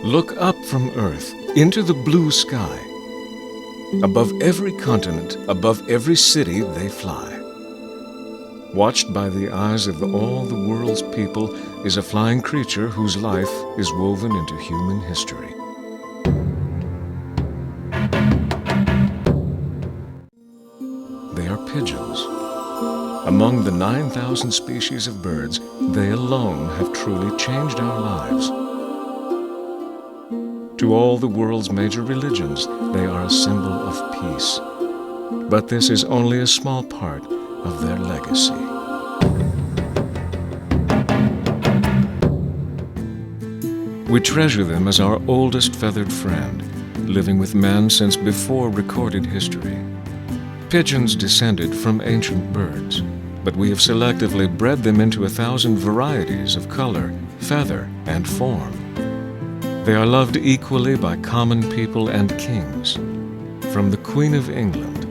Look up from Earth into the blue sky. Above every continent, above every city they fly. Watched by the eyes of all the world's people is a flying creature whose life is woven into human history. They are pigeons. Among the 9,000 species of birds, they alone have truly changed our lives. To all the world's major religions, they are a symbol of peace. But this is only a small part of their legacy. We treasure them as our oldest feathered friend, living with man since before recorded history. Pigeons descended from ancient birds, but we have selectively bred them into 1,000 varieties of color, feather, and form. They are loved equally by common people and kings, from the Queen of England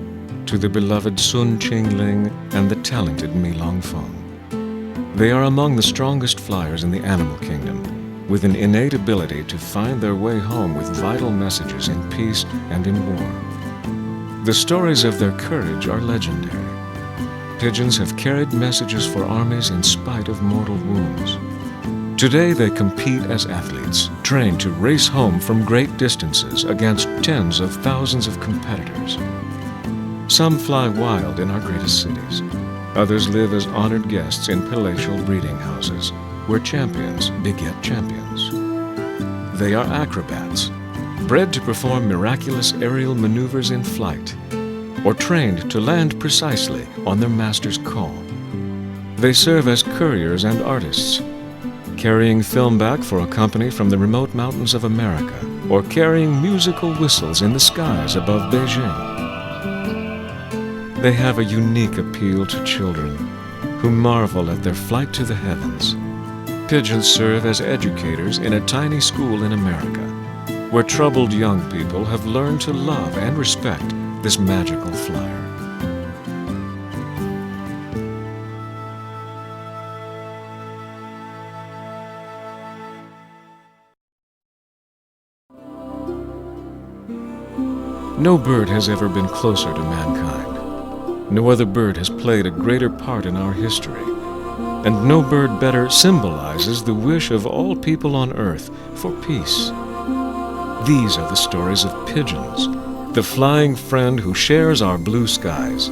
to the beloved Sun Qingling and the talented Mi Longfeng. They are among the strongest flyers in the animal kingdom, with an innate ability to find their way home with vital messages in peace and in war. The stories of their courage are legendary. Pigeons have carried messages for armies in spite of mortal wounds. Today they compete as athletes, trained to race home from great distances against tens of thousands of competitors. Some fly wild in our greatest cities. Others live as honored guests in palatial breeding houses, where champions beget champions. They are acrobats, bred to perform miraculous aerial maneuvers in flight, or trained to land precisely on their master's call. They serve as couriers and artists, carrying film back for a company from the remote mountains of America, or carrying musical whistles in the skies above Beijing. They have a unique appeal to children, who marvel at their flight to the heavens. Pigeons serve as educators in a tiny school in America, where troubled young people have learned to love and respect this magical flyer. No bird has ever been closer to mankind. No other bird has played a greater part in our history. And no bird better symbolizes the wish of all people on earth for peace. These are the stories of pigeons, the flying friend who shares our blue skies.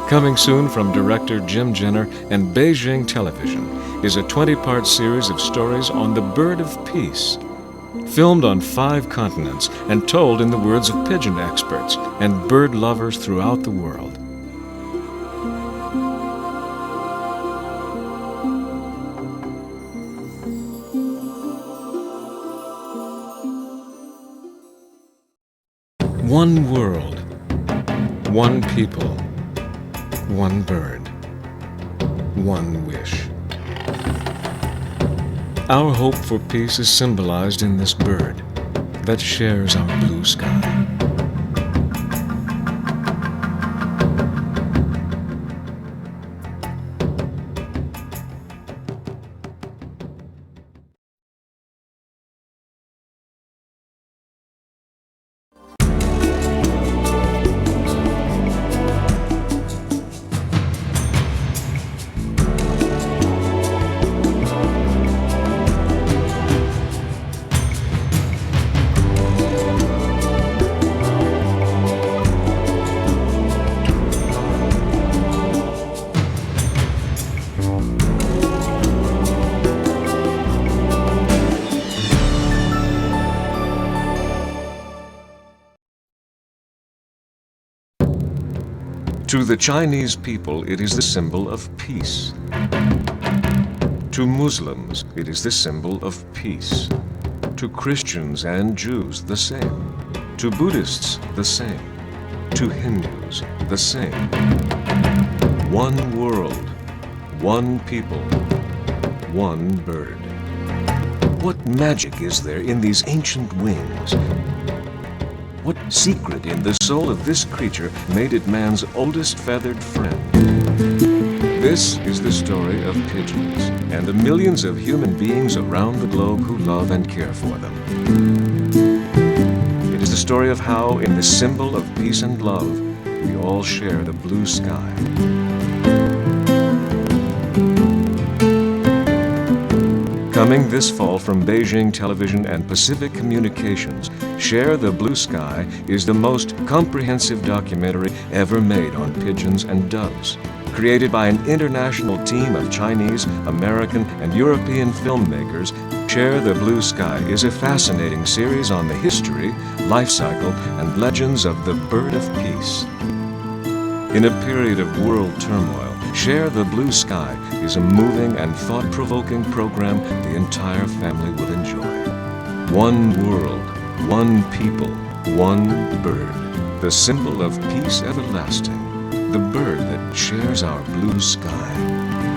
Coming soon from director Jim Jenner and Beijing Television is a 20-part series of stories on the bird of peace, filmed on 5 continents and told in the words of pigeon experts and bird lovers throughout the world. One world, one people, one bird, one wish. Our hope for peace is symbolized in this bird that shares our blue sky. To the Chinese people, it is the symbol of peace. To Muslims, it is the symbol of peace. To Christians and Jews, the same. To Buddhists, the same. To Hindus, the same. One world, one people, one bird. What magic is there in these ancient wings? What secret in the soul of this creature made it man's oldest feathered friend? This is the story of pigeons and the millions of human beings around the globe who love and care for them. It is the story of how, in the symbol of peace and love, we all share the blue sky. Coming this fall from Beijing Television and Pacific Communications, Share the Blue Sky is the most comprehensive documentary ever made on pigeons and doves. Created by an international team of Chinese, American, and European filmmakers, Share the Blue Sky is a fascinating series on the history, life cycle, and legends of the bird of peace. In a period of world turmoil, Share the Blue Sky is a moving and thought-provoking program the entire family will enjoy. One world, one people, one bird, the symbol of peace everlasting, the bird that shares our blue sky.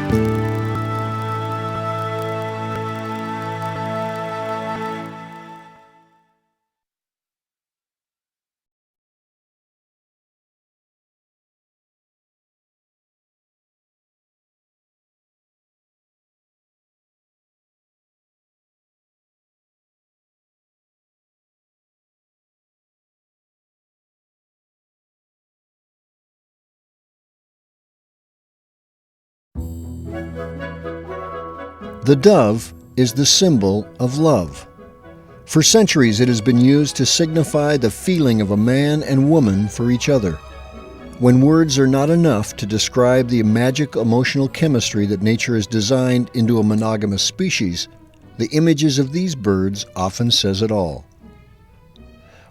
The dove is the symbol of love. For centuries it has been used to signify the feeling of a man and woman for each other. When words are not enough to describe the magic emotional chemistry that nature has designed into a monogamous species, the images of these birds often says it all.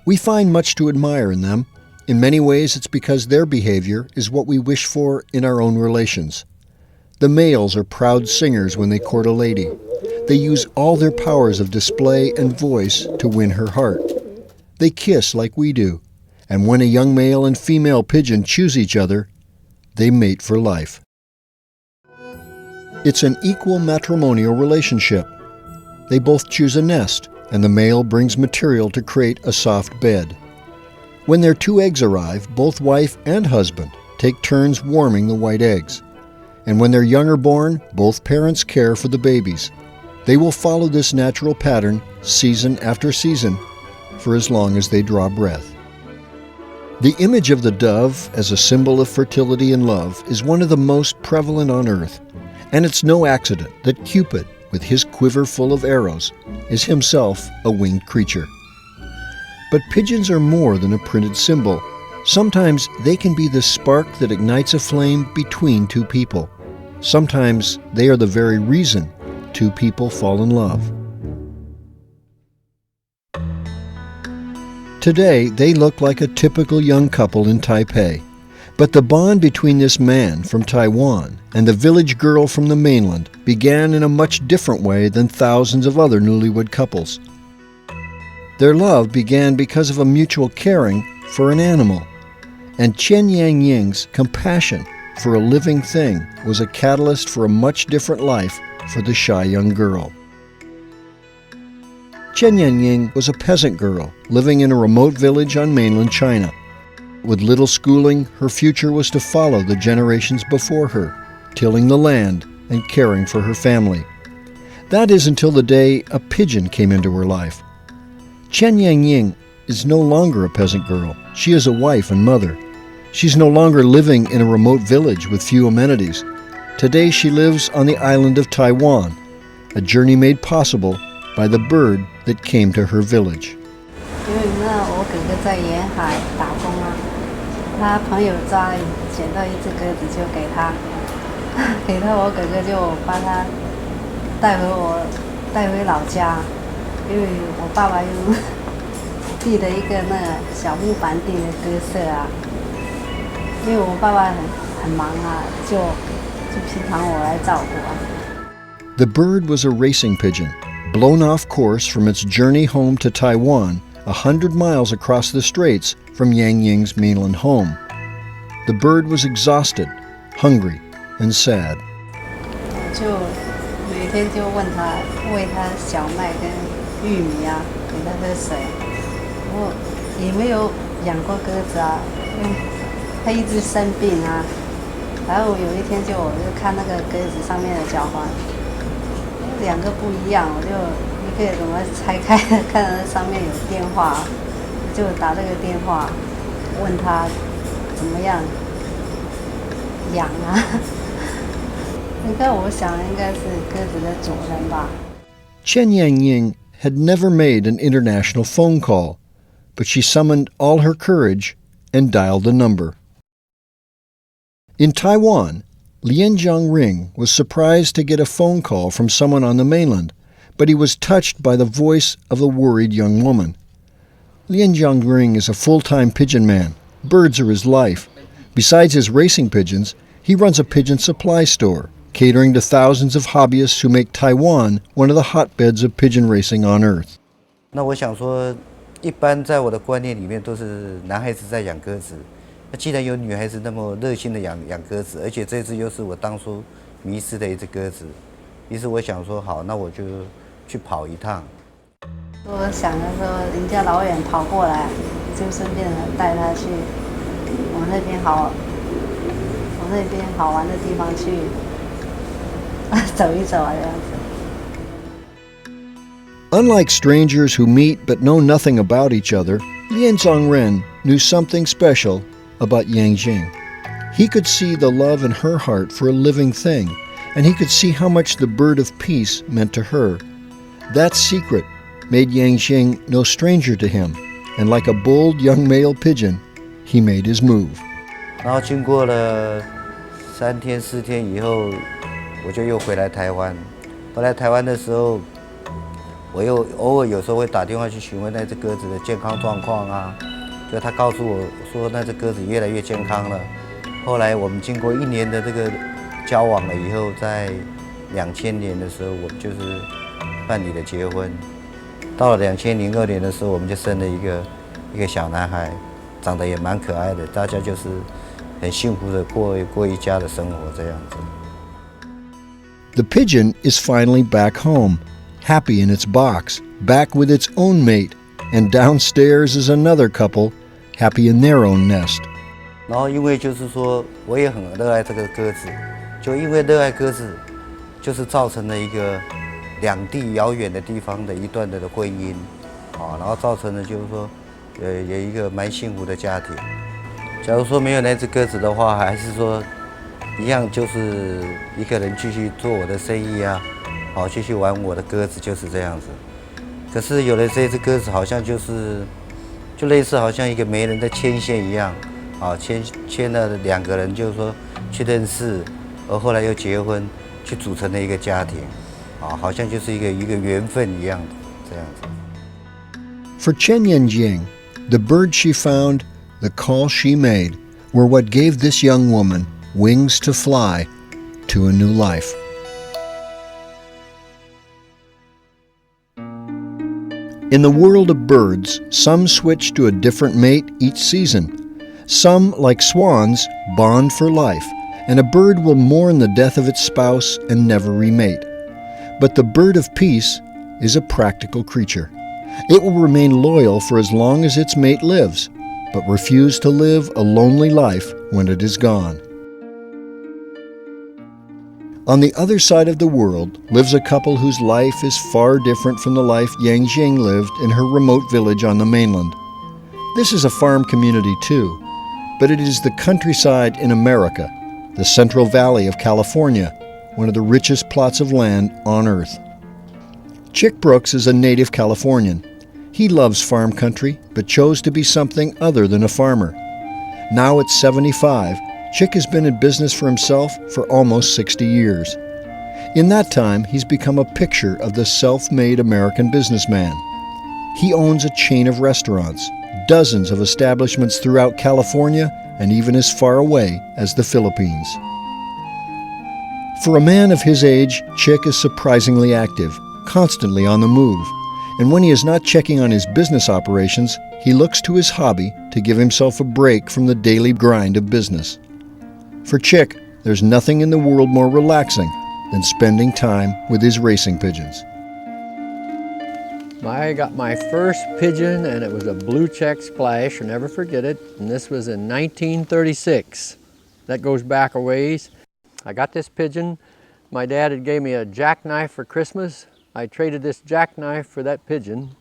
We find much to admire in them. In many ways it's because their behavior is what we wish for in our own relations. The males are proud singers when they court a lady. They use all their powers of display and voice to win her heart. They kiss like we do, and when a young male and female pigeon choose each other, they mate for life. It's an equal matrimonial relationship. They both choose a nest, and the male brings material to create a soft bed. When their 2 eggs arrive, both wife and husband take turns warming the white eggs. And when their young are born, both parents care for the babies. They will follow this natural pattern season after season for as long as they draw breath. The image of the dove as a symbol of fertility and love is one of the most prevalent on earth, and it's no accident that Cupid, with his quiver full of arrows, is himself a winged creature. But pigeons are more than a printed symbol. Sometimes they can be the spark that ignites a flame between 2 people. Sometimes they are the very reason 2 people fall in love. Today, they look like a typical young couple in Taipei. But the bond between this man from Taiwan and the village girl from the mainland began in a much different way than thousands of other newlywed couples. Their love began because of a mutual caring for an animal. And Chen Yangying's compassion for a living thing was a catalyst for a much different life for the shy young girl. Chen Yangying was a peasant girl living in a remote village on mainland China. With little schooling, her future was to follow the generations before her, tilling the land and caring for her family. That is until the day a pigeon came into her life. Chen Yangying is no longer a peasant girl. She is a wife and mother. She's no longer living in a remote village with few amenities. Today she lives on the island of Taiwan, a journey made possible by the bird that came to her village. 因为我哥哥在沿海打工啊，他朋友抓捡到一只鸽子就给他，我哥哥就把他带回老家，因为我爸爸用递了一个那个小木板钉的鸽舍啊，因为我爸爸很忙啊，就平常我来照顾啊。The bird was a racing pigeon, blown off course from its journey home to Taiwan, 100 miles across the straits from Yangying's mainland home. The bird was exhausted, hungry, and sad. 就每天就问他，喂他小麦跟玉米啊，给他喝水。我也没有养过鸽子啊，因为他一直生病啊，然后有一天我就看那个鸽子上面的脚环，两个不一样，你可以怎么拆开看到那上面有电话，就打这个电话问他怎么样养啊。应该我想应该是鸽子的主人吧。Chen Yangying had never made an international phone call, but she summoned all her courage and dialed the number. In Taiwan, Lien Zhongring was surprised to get a phone call from someone on the mainland, but he was touched by the voice of the worried young woman. Lien Zhongring is a full-time pigeon man. Birds are his life. Besides his racing pigeons, he runs a pigeon supply store, catering to thousands of hobbyists who make Taiwan one of the hotbeds of pigeon racing on Earth. 那我想说，一般在我的观念里面都是男孩子在养鸽子。那既然有女孩子那么热心的养鸽子，而且这只又是我当初迷失的一只鸽子，于是我想说，好，那我就去跑一趟。我想着说，人家老远跑过来，就顺便带他去我那边好玩的地方去走一走啊，这样子。Unlike strangers who meet but know nothing about each other, Lien Zhongren knew something special about Yang Jing. He could see the love in her heart for a living thing, and he could see how much the bird of peace meant to her. That secret made Yang Jing no stranger to him, and like a bold young male pigeon, he made his move. 然后经过了3天4天以后，我就又回来台湾。回来台湾的时候，我又偶尔有时候会打电话去询问那只鸽子的健康状况啊。就他告诉我说，那只鸽子越来越健康了。后来我们经过1年的这个交往了以后，在2000年的时候，我们就是办理了结婚。到了2002年的时候，我们就生了一个小男孩，长得也蛮可爱的。大家就是很幸福的过一家的生活这样子。The pigeon is finally back home, happy in its box, back with its own mate, and downstairs is another couple, happy in their own nest. 然后因为就是说，我也很热爱这个鸽子，就因为热爱鸽子，就是造成了一个两地遥远的地方的一段的婚姻，啊，然后造成了就是说，有一个蛮幸福的家庭。假如说没有那只鸽子的话，还是说一样就是一个人继续做我的生意啊，好继续玩我的鸽子，就是这样子。可是有了这只鸽子，好像就类似好像一个媒人的牵线一样，啊，牵了2个人，就是说去认识，而后来又结婚，去组成了一个家庭，啊，好像就是一个缘分一样的这样子。For Chen Yanjing, the bird she found, the call she made, were what gave this young woman wings to fly to a new life. In the world of birds, some switch to a different mate each season. Some, like swans, bond for life, and a bird will mourn the death of its spouse and never remate. But the bird of peace is a practical creature. It will remain loyal for as long as its mate lives, but refuse to live a lonely life when it is gone. On the other side of the world lives a couple whose life is far different from the life Yang Jing lived in her remote village on the mainland. This is a farm community too, but it is the countryside in America, the Central Valley of California, one of the richest plots of land on Earth. Chick Brooks is a native Californian. He loves farm country, but chose to be something other than a farmer. Now at 75, Chick has been in business for himself for almost 60 years. In that time, he's become a picture of the self-made American businessman. He owns a chain of restaurants, dozens of establishments throughout California, and even as far away as the Philippines. For a man of his age, Chick is surprisingly active, constantly on the move. And when he is not checking on his business operations, he looks to his hobby to give himself a break from the daily grind of business. For Chick, there's nothing in the world more relaxing than spending time with his racing pigeons. I got my first pigeon, and it was a blue check splash, I'll never forget it, and this was in 1936. that goes back a ways. I got this pigeon. My dad had gave me a jackknife for Christmas. I traded this jackknife for that pigeon.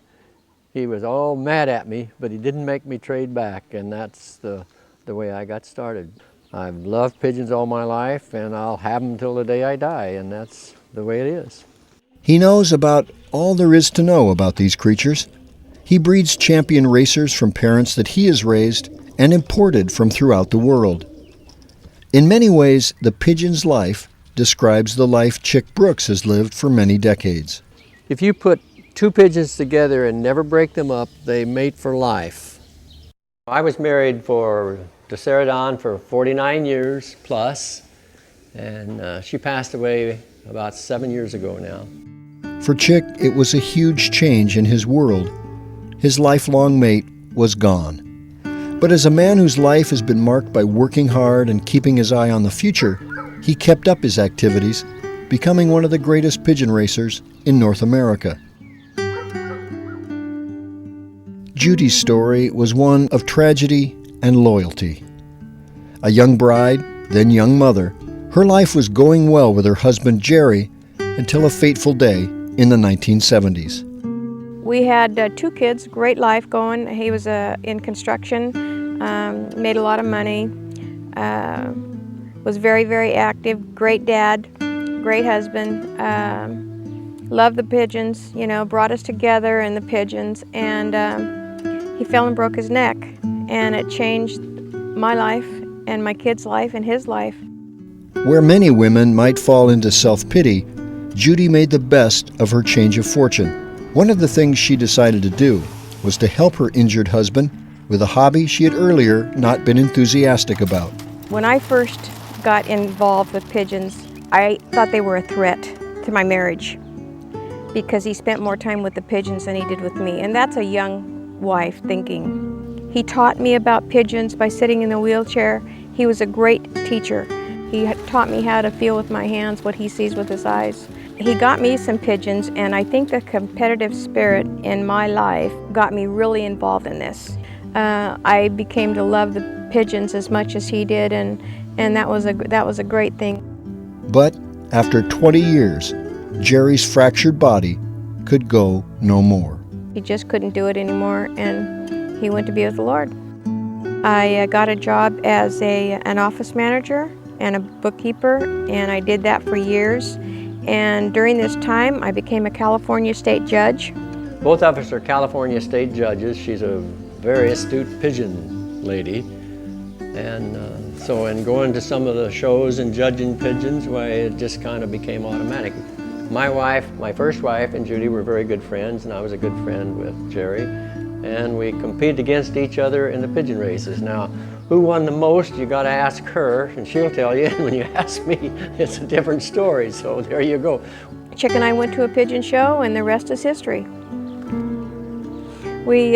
He was all mad at me, but he didn't make me trade back, and that's the way I got started. I've loved pigeons all my life, and I'll have them till the day I die, and that's the way it is. He knows about all there is to know about these creatures. He breeds champion racers from parents that he has raised and imported from throughout the world. In many ways, the pigeon's life describes the life Chick Brooks has lived for many decades. If you put two pigeons together and never break them up, they mate for life. I was married to Sarah Dawn for 49 years plus, and she passed away about 7 years ago now. For Chick, it was a huge change in his world. His lifelong mate was gone. But as a man whose life has been marked by working hard and keeping his eye on the future, he kept up his activities, becoming one of the greatest pigeon racers in North America. Judy's story was one of tragedy and loyalty. A young bride, then young mother, her life was going well with her husband Jerry until a fateful day in the 1970s. We had 2 kids, great life going. He was in construction, made a lot of money, was very, very active, great dad, great husband, loved the pigeons, you know, brought us together in the pigeons, and he fell and broke his neck, and it changed my life and my kids' life and his life. Where many women might fall into self-pity, Judy made the best of her change of fortune. One of the things she decided to do was to help her injured husband with a hobby she had earlier not been enthusiastic about. When I first got involved with pigeons, I thought they were a threat to my marriage because he spent more time with the pigeons than he did with me, and that's a young wife thinking. He taught me about pigeons by sitting in the wheelchair. He was a great teacher. He taught me how to feel with my hands what he sees with his eyes. He got me some pigeons, and I think the competitive spirit in my life got me really involved in this. I became to love the pigeons as much as he did, and that was a great thing. But after 20 years, Jerry's fractured body could go no more. He just couldn't do it anymore, and he went to be with the Lord. I got a job as an office manager and a bookkeeper, and I did that for years. And during this time, I became a California state judge. Both of us are California state judges. She's a very astute pigeon lady. And so in going to some of the shows and judging pigeons, why, it just kind of became automatic. My wife, my first wife, and Judy were very good friends, and I was a good friend with Jerry. And we competed against each other in the pigeon races. Now, who won the most, you got to ask her, and she'll tell you. And when you ask me, it's a different story, so there you go. Chick and I went to a pigeon show, and the rest is history. We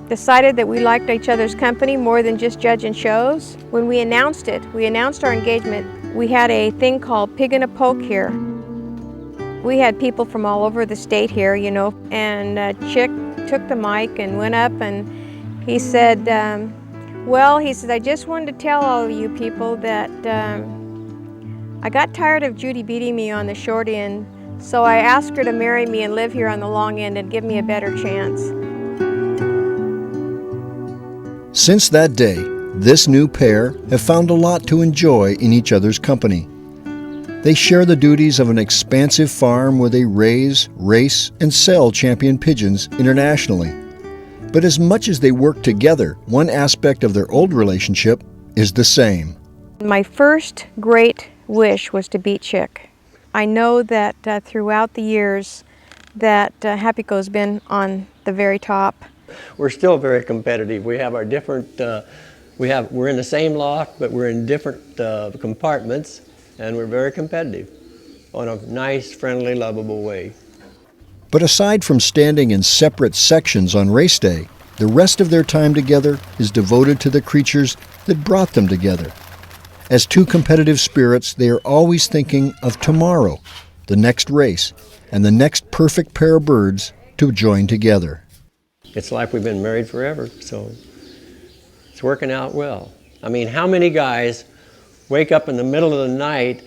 decided that we liked each other's company more than just judging shows. When we announced our engagement, we had a thing called Pig in a Poke here. We had people from all over the state here, you know, and Chick took the mic and went up, and he said, I just wanted to tell all of you people that I got tired of Judy beating me on the short end, so I asked her to marry me and live here on the long end and give me a better chance. Since that day, this new pair have found a lot to enjoy in each other's company. They share the duties of an expansive farm where they raise, race, and sell champion pigeons internationally. But as much as they work together, one aspect of their old relationship is the same. My first great wish was to beat Chick. I know that throughout the years that Happy-Go's been on the very top. We're still very competitive. We have our different, we're in the same lock, but we're in different compartments, and we're very competitive in a nice, friendly, lovable way. But aside from standing in separate sections on race day, the rest of their time together is devoted to the creatures that brought them together. As two competitive spirits, they are always thinking of tomorrow, the next race, and the next perfect pair of birds to join together. It's like we've been married forever, so it's working out well. I mean, how many guys wake up in the middle of the night,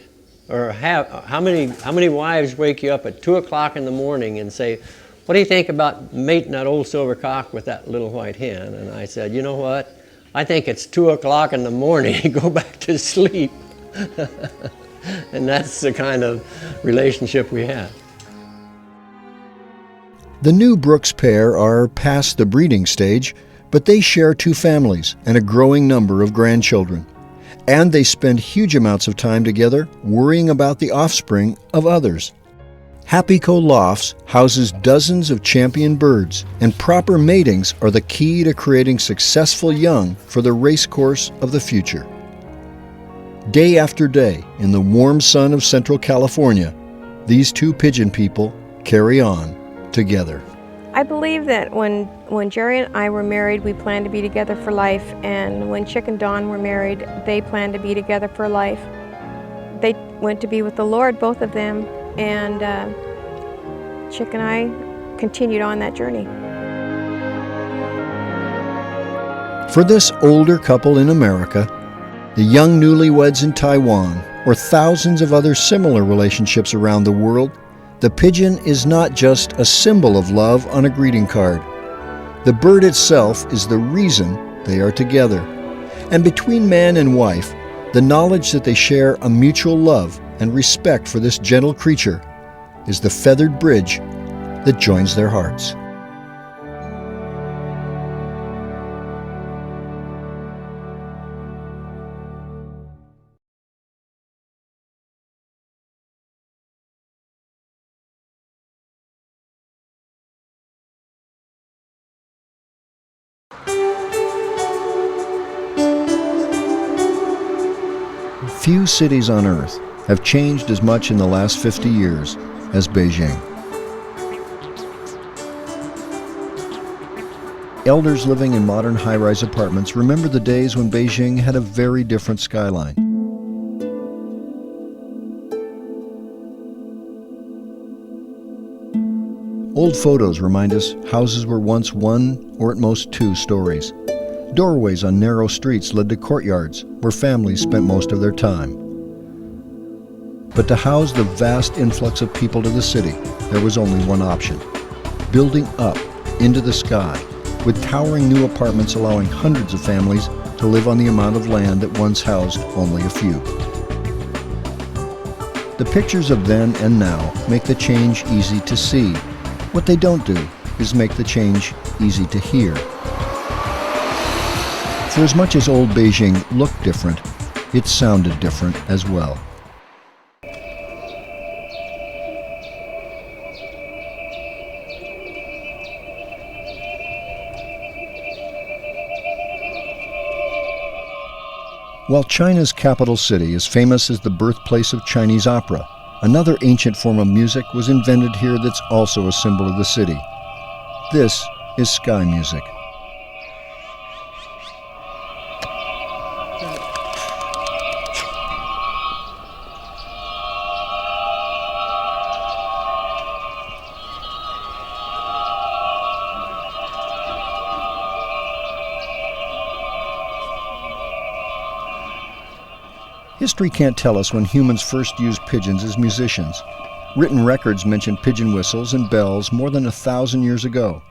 or how many wives wake you up at 2 o'clock in the morning and say, what do you think about mating that old silver cock with that little white hen? And I said, you know what? I think it's 2 o'clock in the morning. Go back to sleep. And that's the kind of relationship we have. The new Brooks pair are past the breeding stage, but they share 2 families and a growing number of grandchildren. And they spend huge amounts of time together worrying about the offspring of others. Happy Co Lofts houses dozens of champion birds, and proper matings are the key to creating successful young for the racecourse of the future. Day after day, in the warm sun of Central California, these 2 pigeon people carry on together. I believe that when Jerry and I were married, we planned to be together for life, and when Chick and Dawn were married, they planned to be together for life. They went to be with the Lord, both of them, and Chick and I continued on that journey. For this older couple in America, the young newlyweds in Taiwan, or thousands of other similar relationships around the world, the pigeon is not just a symbol of love on a greeting card. The bird itself is the reason they are together. And between man and wife, the knowledge that they share a mutual love and respect for this gentle creature is the feathered bridge that joins their hearts. Few cities on Earth have changed as much in the last 50 years as Beijing. Elders living in modern high-rise apartments remember the days when Beijing had a very different skyline. Old photos remind us houses were once 1 or at most 2 stories. Doorways on narrow streets led to courtyards where families spent most of their time. But to house the vast influx of people to the city, there was only one option: building up into the sky, with towering new apartments allowing hundreds of families to live on the amount of land that once housed only a few. The pictures of then and now make the change easy to see. What they don't do is make the change easy to hear. For as much as old Beijing looked different, it sounded different as well. While China's capital city is famous as the birthplace of Chinese opera, another ancient form of music was invented here that's also a symbol of the city. This is sky music. History can't tell us when humans first used pigeons as musicians. Written records mention pigeon whistles and bells more than 1,000 years ago.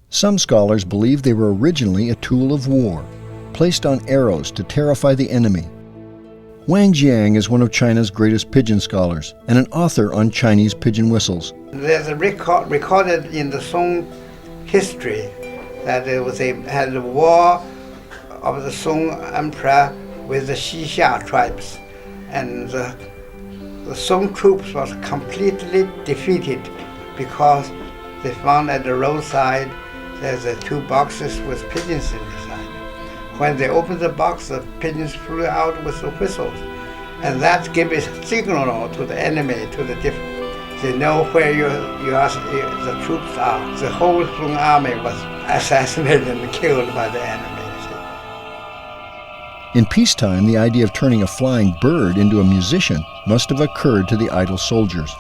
Some scholars believe they were originally a tool of war, placed on arrows to terrify the enemy. Wang Jiang is one of China's greatest pigeon scholars and an author on Chinese pigeon whistles. There's a recorded in the Song history that there was had a war of the Song Emperor with the Xixia tribes, and the Song troops was completely defeated because they found at the roadside there's 2 boxes with pigeons inside. When they opened the box, the pigeons flew out with the whistles, and that gave a signal to the enemy, to the they know where the troops are. The whole Song army was assassinated and killed by the enemy. In peacetime, the idea of turning a flying bird into a musician must have occurred to the idle soldiers.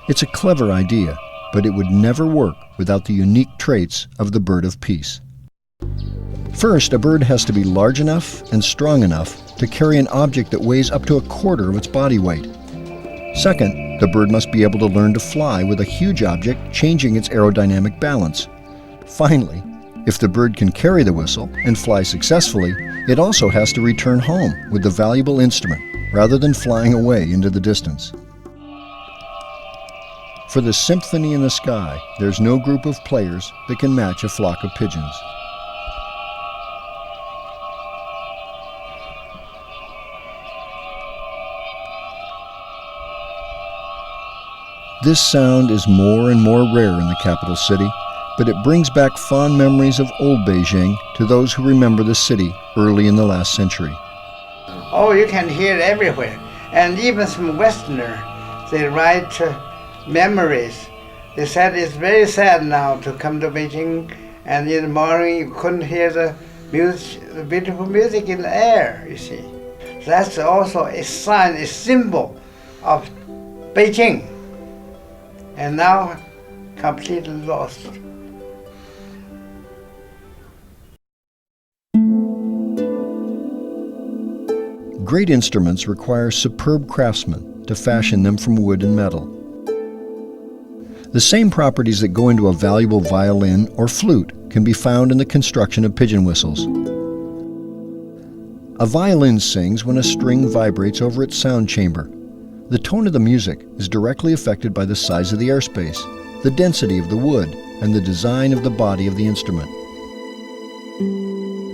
It's a clever idea, but it would never work without the unique traits of the bird of peace. First, a bird has to be large enough and strong enough to carry an object that weighs up to a quarter of its body weight. Second, the bird must be able to learn to fly with a huge object changing its aerodynamic balance. Finally, if the bird can carry the whistle and fly successfully, it also has to return home with the valuable instrument rather than flying away into the distance. For the symphony in the sky, there's no group of players that can match a flock of pigeons. This sound is more and more rare in the capital city, but it brings back fond memories of old Beijing to those who remember the city early in the last century. Oh, you can hear it everywhere. And even some Westerner, they write memories. They said it's very sad now to come to Beijing and in the morning you couldn't hear the music, the beautiful music in the air, you see. That's also a sign, a symbol of Beijing. And now completely lost. Great instruments require superb craftsmen to fashion them from wood and metal. The same properties that go into a valuable violin or flute can be found in the construction of pigeon whistles. A violin sings when a string vibrates over its sound chamber. The tone of the music is directly affected by the size of the airspace, the density of the wood, and the design of the body of the instrument.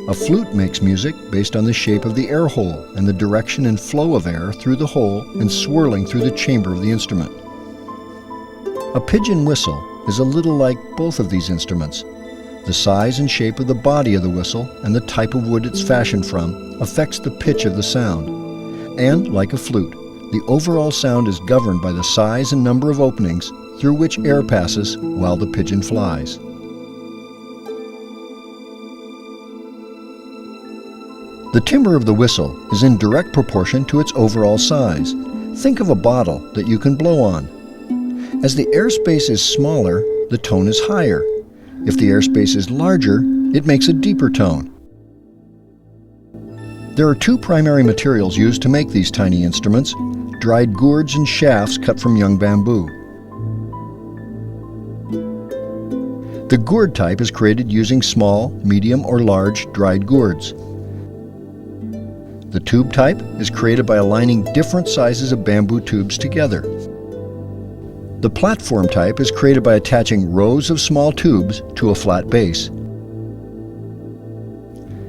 A flute makes music based on the shape of the air hole and the direction and flow of air through the hole and swirling through the chamber of the instrument. A pigeon whistle is a little like both of these instruments. The size and shape of the body of the whistle and the type of wood it's fashioned from affects the pitch of the sound. And, like a flute, the overall sound is governed by the size and number of openings through which air passes while the pigeon flies. The timbre of the whistle is in direct proportion to its overall size. Think of a bottle that you can blow on. As the airspace is smaller, the tone is higher. If the airspace is larger, it makes a deeper tone. There are two primary materials used to make these tiny instruments: dried gourds and shafts cut from young bamboo. The gourd type is created using small, medium, or large dried gourds. The tube type is created by aligning different sizes of bamboo tubes together. The platform type is created by attaching rows of small tubes to a flat base.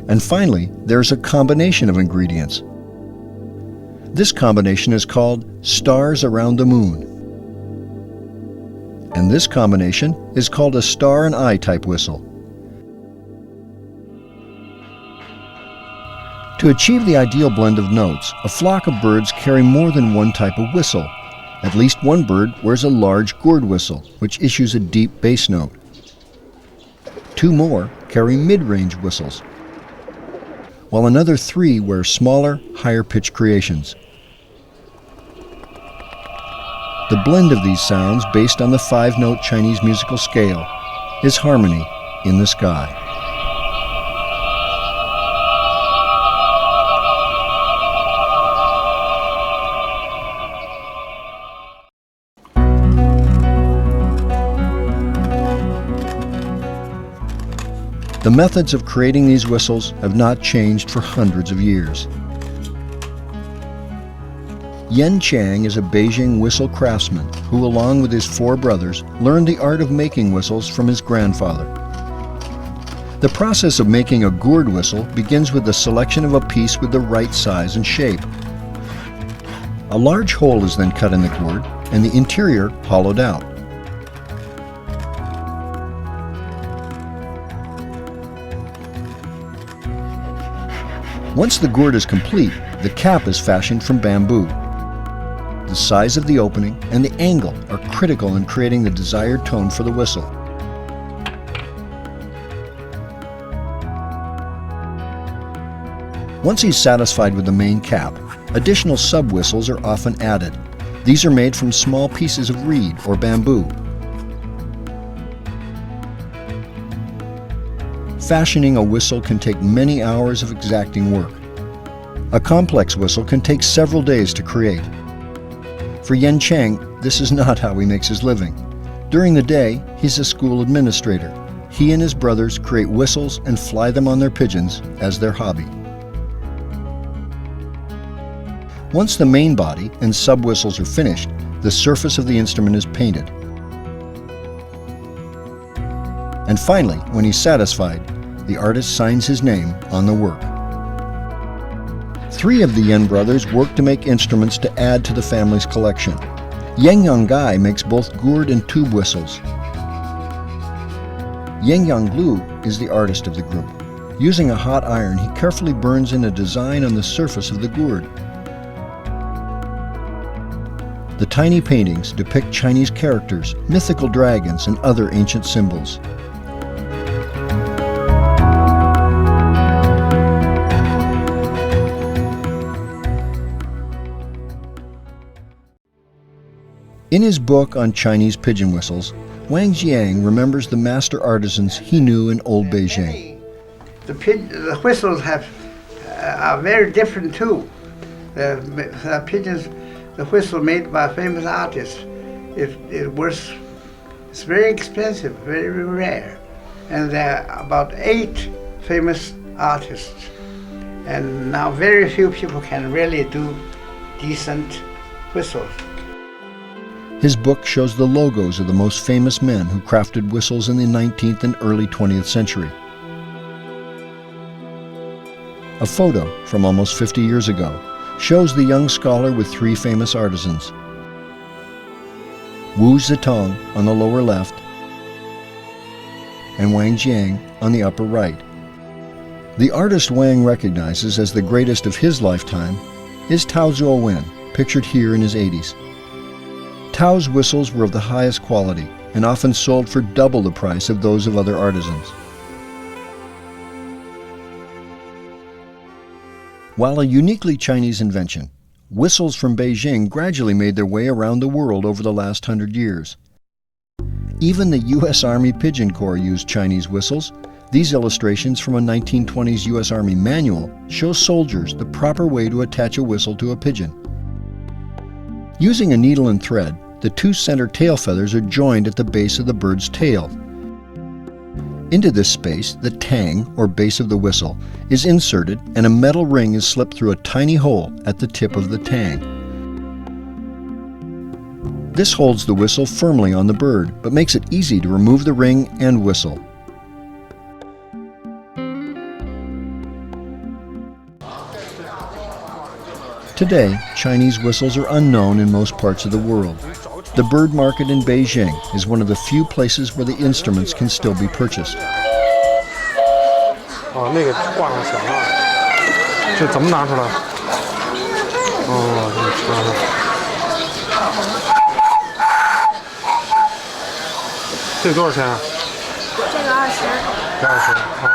And finally, there's a combination of ingredients. This combination is called stars around the moon. And this combination is called a star and eye type whistle. To achieve the ideal blend of notes, a flock of birds carry more than one type of whistle. At least one bird wears a large gourd whistle, which issues a deep bass note. Two more carry mid-range whistles, while another three wear smaller, higher-pitched creations. The blend of these sounds, based on the 5-note Chinese musical scale, is harmony in the sky. The methods of creating these whistles have not changed for hundreds of years. Yen Chiang is a Beijing whistle craftsman who, along with his 4 brothers, learned the art of making whistles from his grandfather. The process of making a gourd whistle begins with the selection of a piece with the right size and shape. A large hole is then cut in the gourd and the interior hollowed out. Once the gourd is complete, the cap is fashioned from bamboo. The size of the opening and the angle are critical in creating the desired tone for the whistle. Once he's satisfied with the main cap, additional sub-whistles are often added. These are made from small pieces of reed or bamboo. Fashioning a whistle can take many hours of exacting work. A complex whistle can take several days to create. For Yen Cheng, this is not how he makes his living. During the day, he's a school administrator. He and his brothers create whistles and fly them on their pigeons as their hobby. Once the main body and sub-whistles are finished, the surface of the instrument is painted. And finally, when he's satisfied, the artist signs his name on the work. 3 of the Yen brothers work to make instruments to add to the family's collection. Yang Yonggai makes both gourd and tube whistles. Yang Yonglu is the artist of the group. Using a hot iron, he carefully burns in a design on the surface of the gourd. The tiny paintings depict Chinese characters, mythical dragons, and other ancient symbols. In his book on Chinese pigeon whistles, Wang Jiang remembers the master artisans he knew in old Beijing. The whistles are very different too. The pigeons, the whistle made by famous artists, it's very expensive, very rare. And there are about 8 famous artists. And now very few people can really do decent whistles. His book shows the logos of the most famous men who crafted whistles in the 19th and early 20th century. A photo from almost 50 years ago shows the young scholar with 3 famous artisans. Wu Zitong on the lower left and Wang Jiang on the upper right. The artist Wang recognizes as the greatest of his lifetime is Tao Zuowen, pictured here in his 80s. Tao's whistles were of the highest quality and often sold for double the price of those of other artisans. While a uniquely Chinese invention, whistles from Beijing gradually made their way around the world over the last 100 years. Even the U.S. Army Pigeon Corps used Chinese whistles. These illustrations from a 1920s U.S. Army manual show soldiers the proper way to attach a whistle to a pigeon. Using a needle and thread, the 2 center tail feathers are joined at the base of the bird's tail. Into this space, the tang, or base of the whistle, is inserted and a metal ring is slipped through a tiny hole at the tip of the tang. This holds the whistle firmly on the bird, but makes it easy to remove the ring and whistle. Today, Chinese whistles are unknown in most parts of the world. The bird market in Beijing is one of the few places where the instruments can still be purchased. 哦，那个挂上响了，这怎么拿出来？哦，这多少钱啊？这个20。这20。哦，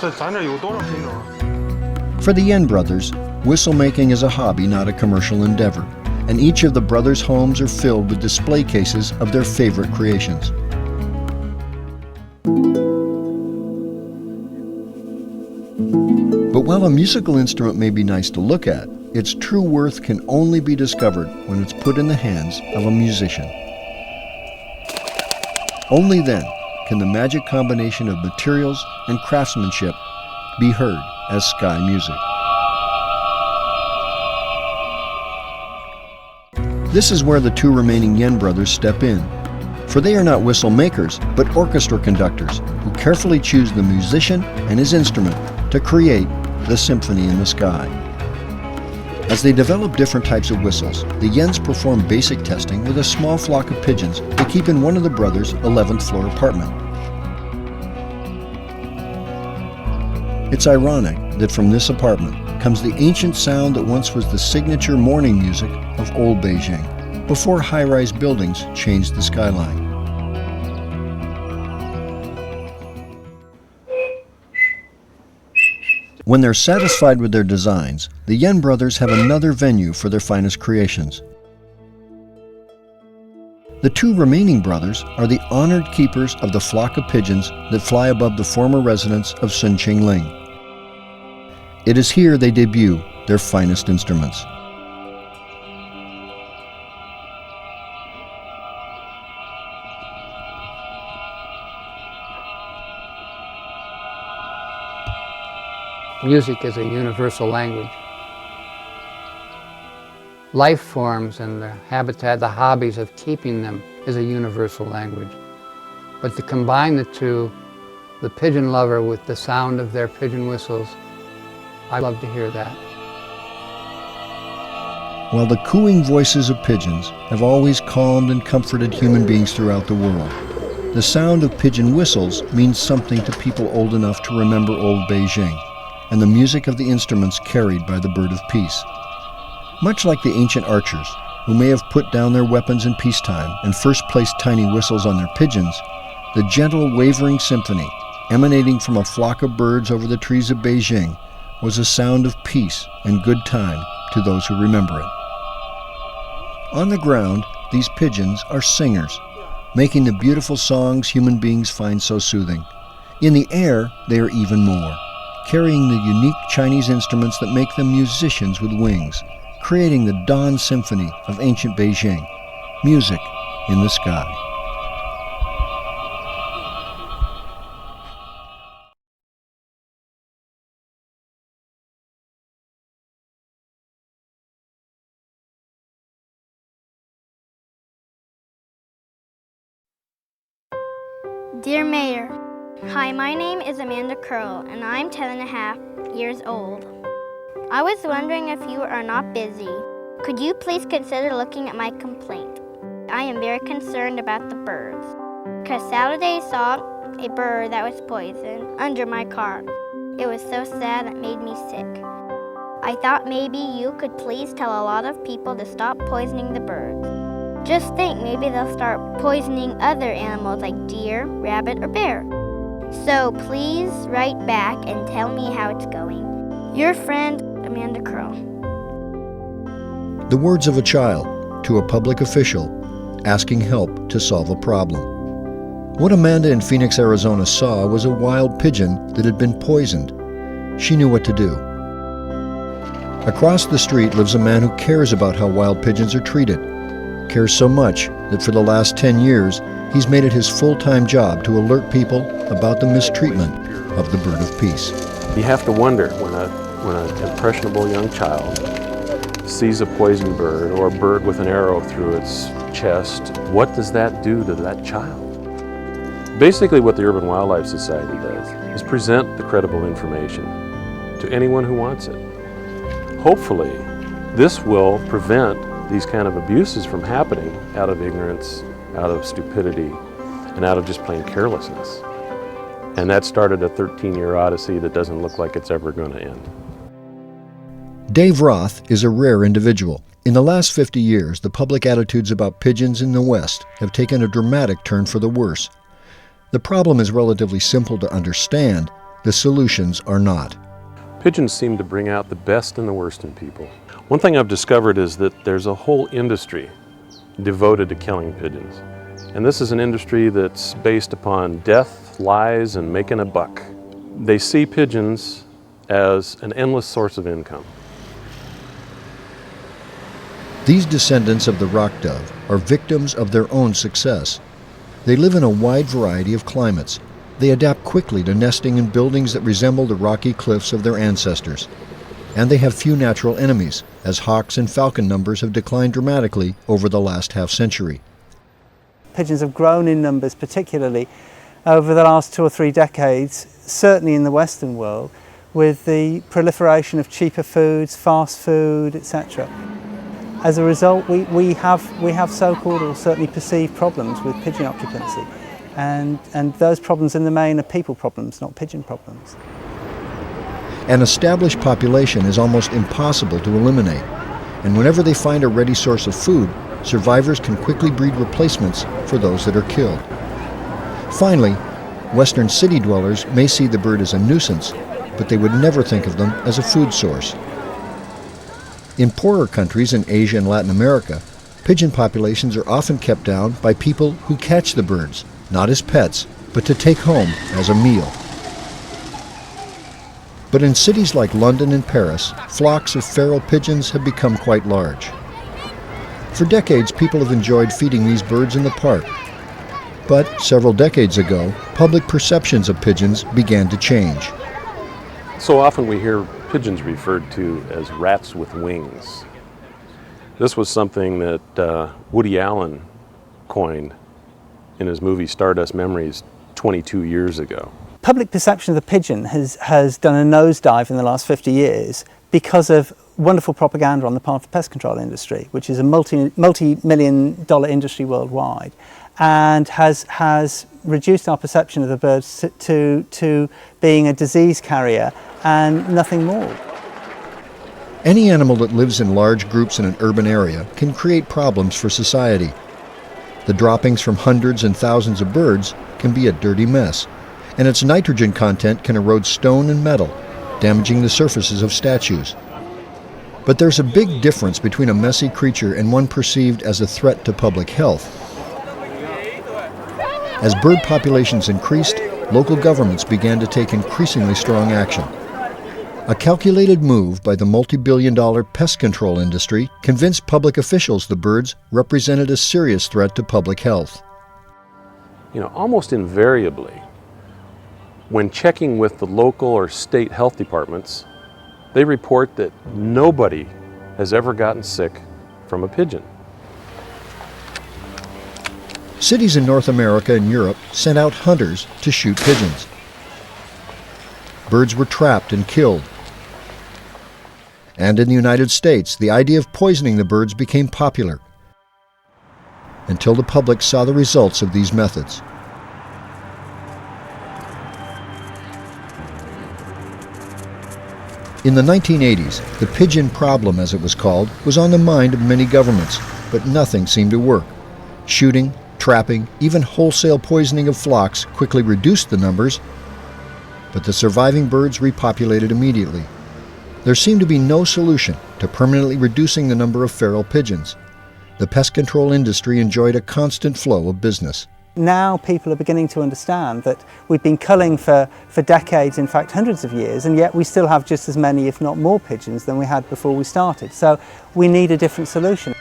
这咱这有多少品种啊？ For the Yen brothers, whistle making is a hobby, not a commercial endeavor, and each of the brothers' homes are filled with display cases of their favorite creations. But while a musical instrument may be nice to look at, its true worth can only be discovered when it's put in the hands of a musician. Only then can the magic combination of materials and craftsmanship be heard as sky music. This is where the 2 remaining Yen brothers step in, for they are not whistle makers, but orchestra conductors who carefully choose the musician and his instrument to create the symphony in the sky. As they develop different types of whistles, the Yens perform basic testing with a small flock of pigeons they keep in one of the brothers' 11th floor apartment. It's ironic that from this apartment comes the ancient sound that once was the signature morning music of old Beijing, before high-rise buildings changed the skyline. When they're satisfied with their designs, the Yen brothers have another venue for their finest creations. The two remaining brothers are the honored keepers of the flock of pigeons that fly above the former residence of Sun Qingling. It is here they debut their finest instruments. Music is a universal language. Life forms and the habitat, the hobbies of keeping them is a universal language. But to combine the two, the pigeon lover with the sound of their pigeon whistles, I love to hear that. While the cooing voices of pigeons have always calmed and comforted human beings throughout the world, the sound of pigeon whistles means something to people old enough to remember old Beijing and the music of the instruments carried by the bird of peace. Much like the ancient archers, who may have put down their weapons in peacetime and first placed tiny whistles on their pigeons, the gentle, wavering symphony emanating from a flock of birds over the trees of Beijing was a sound of peace and good time to those who remember it. On the ground, these pigeons are singers, making the beautiful songs human beings find so soothing. In the air, they are even more, carrying the unique Chinese instruments that make them musicians with wings, creating the dawn symphony of ancient Beijing, music in the sky. Dear Mayor, hi, my name is Amanda Curl, and I'm 10.5 years old. I was wondering if you are not busy. Could you please consider looking at my complaint? I am very concerned about the birds, because Saturday saw a bird that was poisoned under my car. It was so sad it made me sick. I thought maybe you could please tell a lot of people to stop poisoning the birds. Just think, maybe they'll start poisoning other animals like deer, rabbit, or bear. So please write back and tell me how it's going. Your friend, Amanda Curl. The words of a child to a public official asking help to solve a problem. What Amanda in Phoenix, Arizona saw was a wild pigeon that had been poisoned. She knew what to do. Across the street lives a man who cares about how wild pigeons are treated. Cares so much that for the last 10 years, he's made it his full-time job to alert people about the mistreatment of the bird of peace. You have to wonder when an impressionable young child sees a poisoned bird or a bird with an arrow through its chest, what does that do to that child? Basically what the Urban Wildlife Society does is present the credible information to anyone who wants it. Hopefully, this will prevent these kind of abuses from happening out of ignorance, out of stupidity, and out of just plain carelessness. And that started a 13-year odyssey that doesn't look like it's ever going to end. Dave Roth is a rare individual. In the last 50 years, the public attitudes about pigeons in the West have taken a dramatic turn for the worse. The problem is relatively simple to understand. The solutions are not. Pigeons seem to bring out the best and the worst in people. One thing I've discovered is that there's a whole industry devoted to killing pigeons. And this is an industry that's based upon death, lies, and making a buck. They see pigeons as an endless source of income. These descendants of the rock dove are victims of their own success. They live in a wide variety of climates. They adapt quickly to nesting in buildings that resemble the rocky cliffs of their ancestors. And they have few natural enemies, as hawks and falcon numbers have declined dramatically over the last half-century. Pigeons have grown in numbers, particularly over the last 2 or 3 decades, certainly in the Western world, with the proliferation of cheaper foods, fast food, etc. As a result, we have so-called or certainly perceived problems with pigeon occupancy. And those problems in the main are people problems, not pigeon problems. An established population is almost impossible to eliminate, and whenever they find a ready source of food, survivors can quickly breed replacements for those that are killed. Finally, Western city dwellers may see the bird as a nuisance, but they would never think of them as a food source. In poorer countries in Asia and Latin America, Pigeon populations are often kept down by people who catch the birds, not as pets, but to take home as a meal. But in cities like London and Paris, flocks of feral pigeons have become quite large. For decades, people have enjoyed feeding these birds in the park. But several decades ago, public perceptions of pigeons began to change. So often we hear pigeons referred to as rats with wings. This was something that Woody Allen coined in his movie Stardust Memories 22 years ago. Public perception of the pigeon has done a nosedive in the last 50 years because of wonderful propaganda on the part of the pest control industry, which is a multi-million dollar industry worldwide, and has reduced our perception of the birds to being a disease carrier and nothing more. Any animal that lives in large groups in an urban area can create problems for society. The droppings from hundreds and thousands of birds can be a dirty mess, and its nitrogen content can erode stone and metal, damaging the surfaces of statues. But there's a big difference between a messy creature and one perceived as a threat to public health. As bird populations increased, local governments began to take increasingly strong action. A calculated move by the multi-billion-dollar pest control industry convinced public officials the birds represented a serious threat to public health. You know, almost invariably, when checking with the local or state health departments, they report that nobody has ever gotten sick from a pigeon. Cities in North America and Europe sent out hunters to shoot pigeons. Birds were trapped and killed. And in the United States, the idea of poisoning the birds became popular until the public saw the results of these methods. In the 1980s, the pigeon problem, as it was called, was on the mind of many governments, but nothing seemed to work. Shooting, trapping, even wholesale poisoning of flocks quickly reduced the numbers, but the surviving birds repopulated immediately. There seemed to be no solution to permanently reducing the number of feral pigeons. The pest control industry enjoyed a constant flow of business. Now people are beginning to understand that we've been culling for decades, in fact hundreds of years, and yet we still have just as many, if not more, pigeons than we had before we started. So we need a different solution.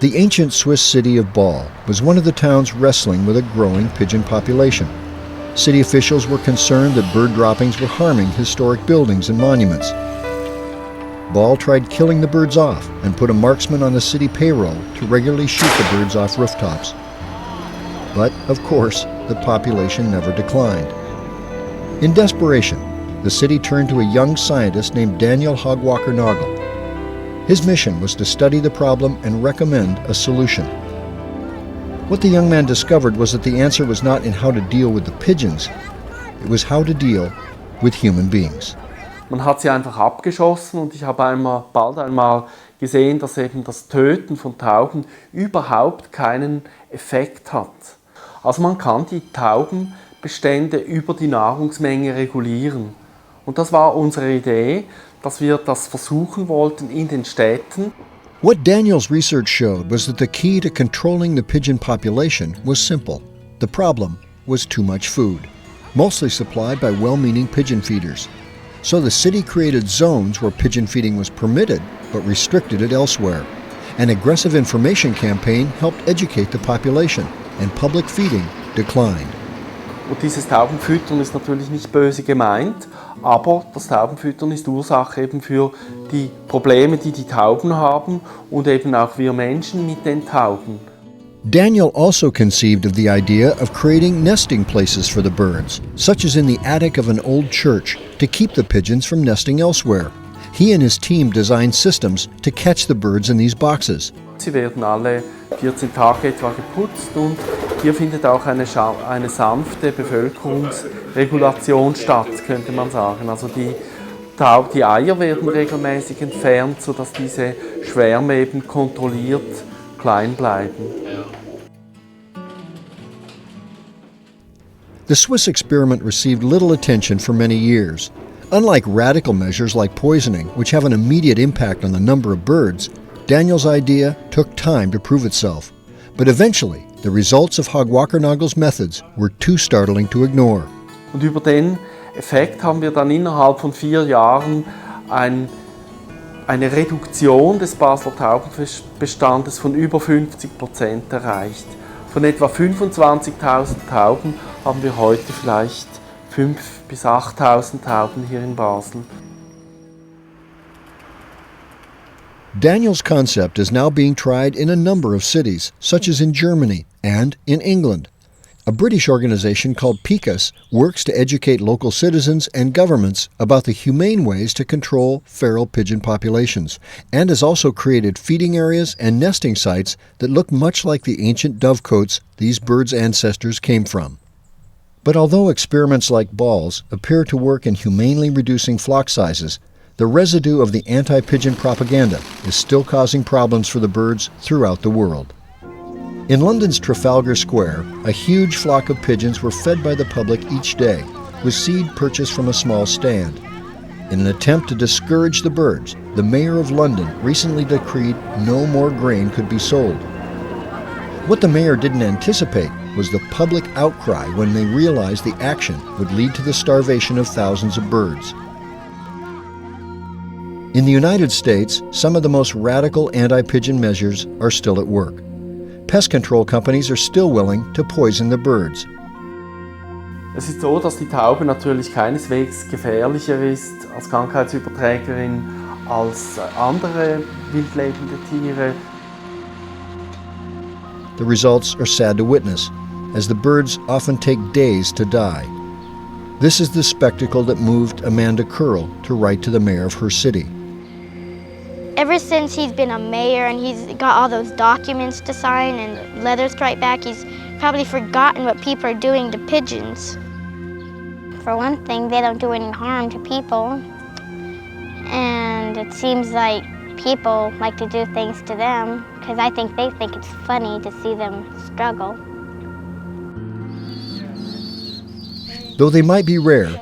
The ancient Swiss city of Bâle was one of the towns wrestling with a growing pigeon population. City officials were concerned that bird droppings were harming historic buildings and monuments. Bâle tried killing the birds off and put a marksman on the city payroll to regularly shoot the birds off rooftops. But, of course, the population never declined. In desperation, the city turned to a young scientist named Daniel Hogwalker-Nagel. His mission was to study the problem and recommend a solution. What the young man discovered was that the answer was not in how to deal with the pigeons, it was how to deal with human beings. Man hat sie einfach abgeschossen und ich habe bald einmal gesehen, dass eben das Töten von Tauben überhaupt keinen Effekt hat. Also man kann die Taubenbestände über die Nahrungsmenge regulieren. Und das war unsere Idee, dass wir das versuchen wollten in den Städten. What Daniel's research showed was that the key to controlling the pigeon population was simple. The problem was too much food, mostly supplied by well-meaning pigeon feeders. So the city created zones where pigeon feeding was permitted, but restricted it elsewhere. An aggressive information campaign helped educate the population, and public feeding declined. Und dieses Taubenfüttern ist natürlich nicht böse gemeint, aber das Taubenfüttern ist Ursache eben für die Probleme, die die Tauben haben und eben auch wir Menschen mit den Tauben. Daniel also conceived of the idea of creating nesting places for the birds, such as in the attic of an old church, to keep the pigeons from nesting elsewhere. He and his team designed systems to catch the birds in these boxes. Sie werden alle 14 Tage etwa geputzt und hier findet auch eine sanfte Bevölkerungsregulation statt, könnte man sagen. Also die Eier werden regelmäßig entfernt, sodass diese Schwärme eben kontrolliert klein bleiben. The Swiss experiment received little attention for many years. Unlike radical measures like poisoning, which have an immediate impact on the number of birds, Daniel's idea took time to prove itself, but eventually the results of Hogwalker-Nagel's methods were too startling to ignore. Und über den Effekt haben wir dann innerhalb von 4 Jahren eine Reduktion des Basler Taubenbestandes von über 50% erreicht. Von etwa 25.000 Tauben haben wir heute vielleicht 5.000 bis 8.000 Tauben hier in Basel. Daniel's concept is now being tried in a number of cities, such as in Germany and in England. A British organization called PICAS works to educate local citizens and governments about the humane ways to control feral pigeon populations, and has also created feeding areas and nesting sites that look much like the ancient dovecotes these birds' ancestors came from. But although experiments like balls appear to work in humanely reducing flock sizes, the residue of the anti-pigeon propaganda is still causing problems for the birds throughout the world. In London's Trafalgar Square, a huge flock of pigeons were fed by the public each day, with seed purchased from a small stand. In an attempt to discourage the birds, the mayor of London recently decreed no more grain could be sold. What the mayor didn't anticipate was the public outcry when they realized the action would lead to the starvation of thousands of birds. In the United States, some of the most radical anti-pigeon measures are still at work. Pest control companies are still willing to poison the birds. Es ist so, dass die Taube natürlich keineswegs gefährlicher ist als Krankheitsüberträgerin als andere wildlebende Tiere. The results are sad to witness, as the birds often take days to die. This is the spectacle that moved Amanda Curl to write to the mayor of her city. Ever since he's been a mayor and he's got all those documents to sign and letters to write back, he's probably forgotten what people are doing to pigeons. For one thing, they don't do any harm to people. And it seems like people like to do things to them because I think they think it's funny to see them struggle. Though they might be rare,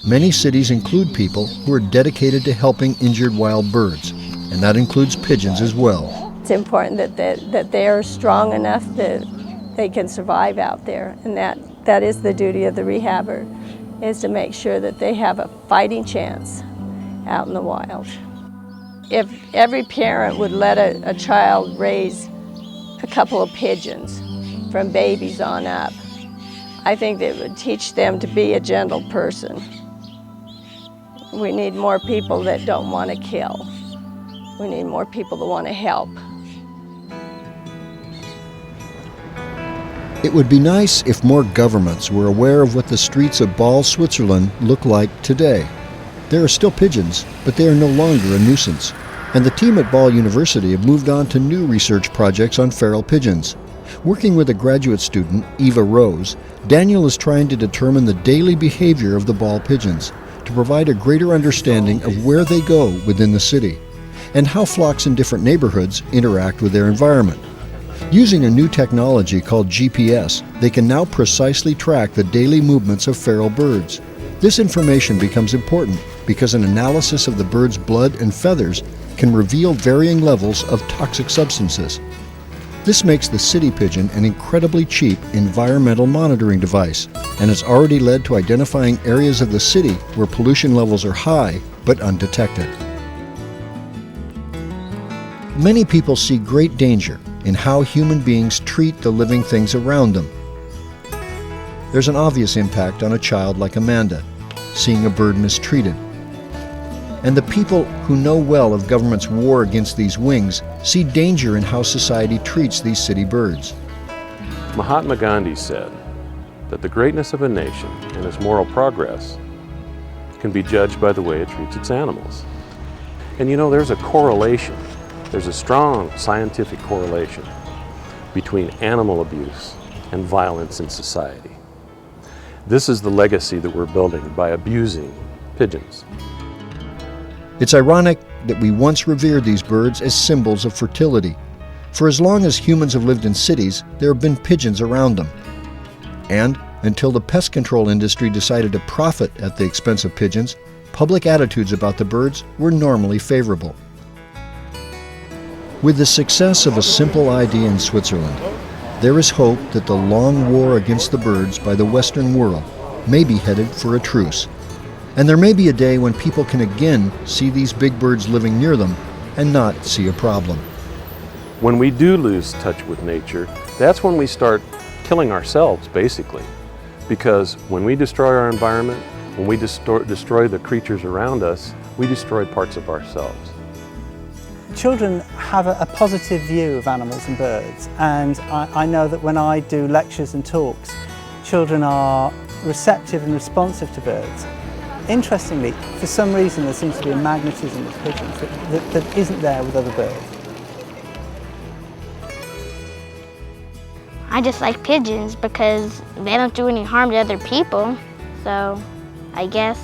many cities include people who are dedicated to helping injured wild birds. And that includes pigeons as well. It's important that they are strong enough that they can survive out there, and that is the duty of the rehabber, is to make sure that they have a fighting chance out in the wild. If every parent would let a child raise a couple of pigeons from babies on up, I think that would teach them to be a gentle person. We need more people that don't want to kill. We need more people that want to help. It would be nice if more governments were aware of what the streets of Basel, Switzerland look like today. There are still pigeons, but they are no longer a nuisance. And the team at Basel University have moved on to new research projects on feral pigeons. Working with a graduate student, Eva Rose, Daniel is trying to determine the daily behavior of the Basel pigeons to provide a greater understanding of where they go within the city, and how flocks in different neighborhoods interact with their environment. Using a new technology called GPS, they can now precisely track the daily movements of feral birds. This information becomes important because an analysis of the bird's blood and feathers can reveal varying levels of toxic substances. This makes the city pigeon an incredibly cheap environmental monitoring device, and has already led to identifying areas of the city where pollution levels are high but undetected. Many people see great danger in how human beings treat the living things around them. There's an obvious impact on a child like Amanda, seeing a bird mistreated. And the people who know well of government's war against these wings see danger in how society treats these city birds. Mahatma Gandhi said that the greatness of a nation and its moral progress can be judged by the way it treats its animals. And you know, there's a correlation. There's a strong scientific correlation between animal abuse and violence in society. This is the legacy that we're building by abusing pigeons. It's ironic that we once revered these birds as symbols of fertility. For as long as humans have lived in cities, there have been pigeons around them. And until the pest control industry decided to profit at the expense of pigeons, public attitudes about the birds were normally favorable. With the success of a simple idea in Switzerland, there is hope that the long war against the birds by the Western world may be headed for a truce. And there may be a day when people can again see these big birds living near them and not see a problem. When we do lose touch with nature, that's when we start killing ourselves, basically. Because when we destroy our environment, when we destroy the creatures around us, we destroy parts of ourselves. Children have a positive view of animals and birds, and I know that when I do lectures and talks, children are receptive and responsive to birds. Interestingly, for some reason there seems to be a magnetism with pigeons that isn't there with other birds. I just like pigeons because they don't do any harm to other people, so I guess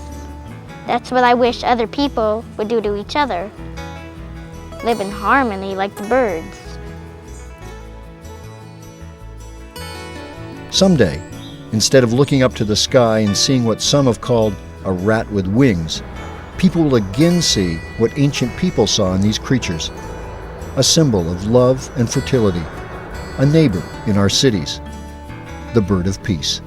that's what I wish other people would do to each other. Live in harmony like the birds. Someday, instead of looking up to the sky and seeing what some have called a rat with wings, people will again see what ancient people saw in these creatures. A symbol of love and fertility, a neighbor in our cities, the bird of peace.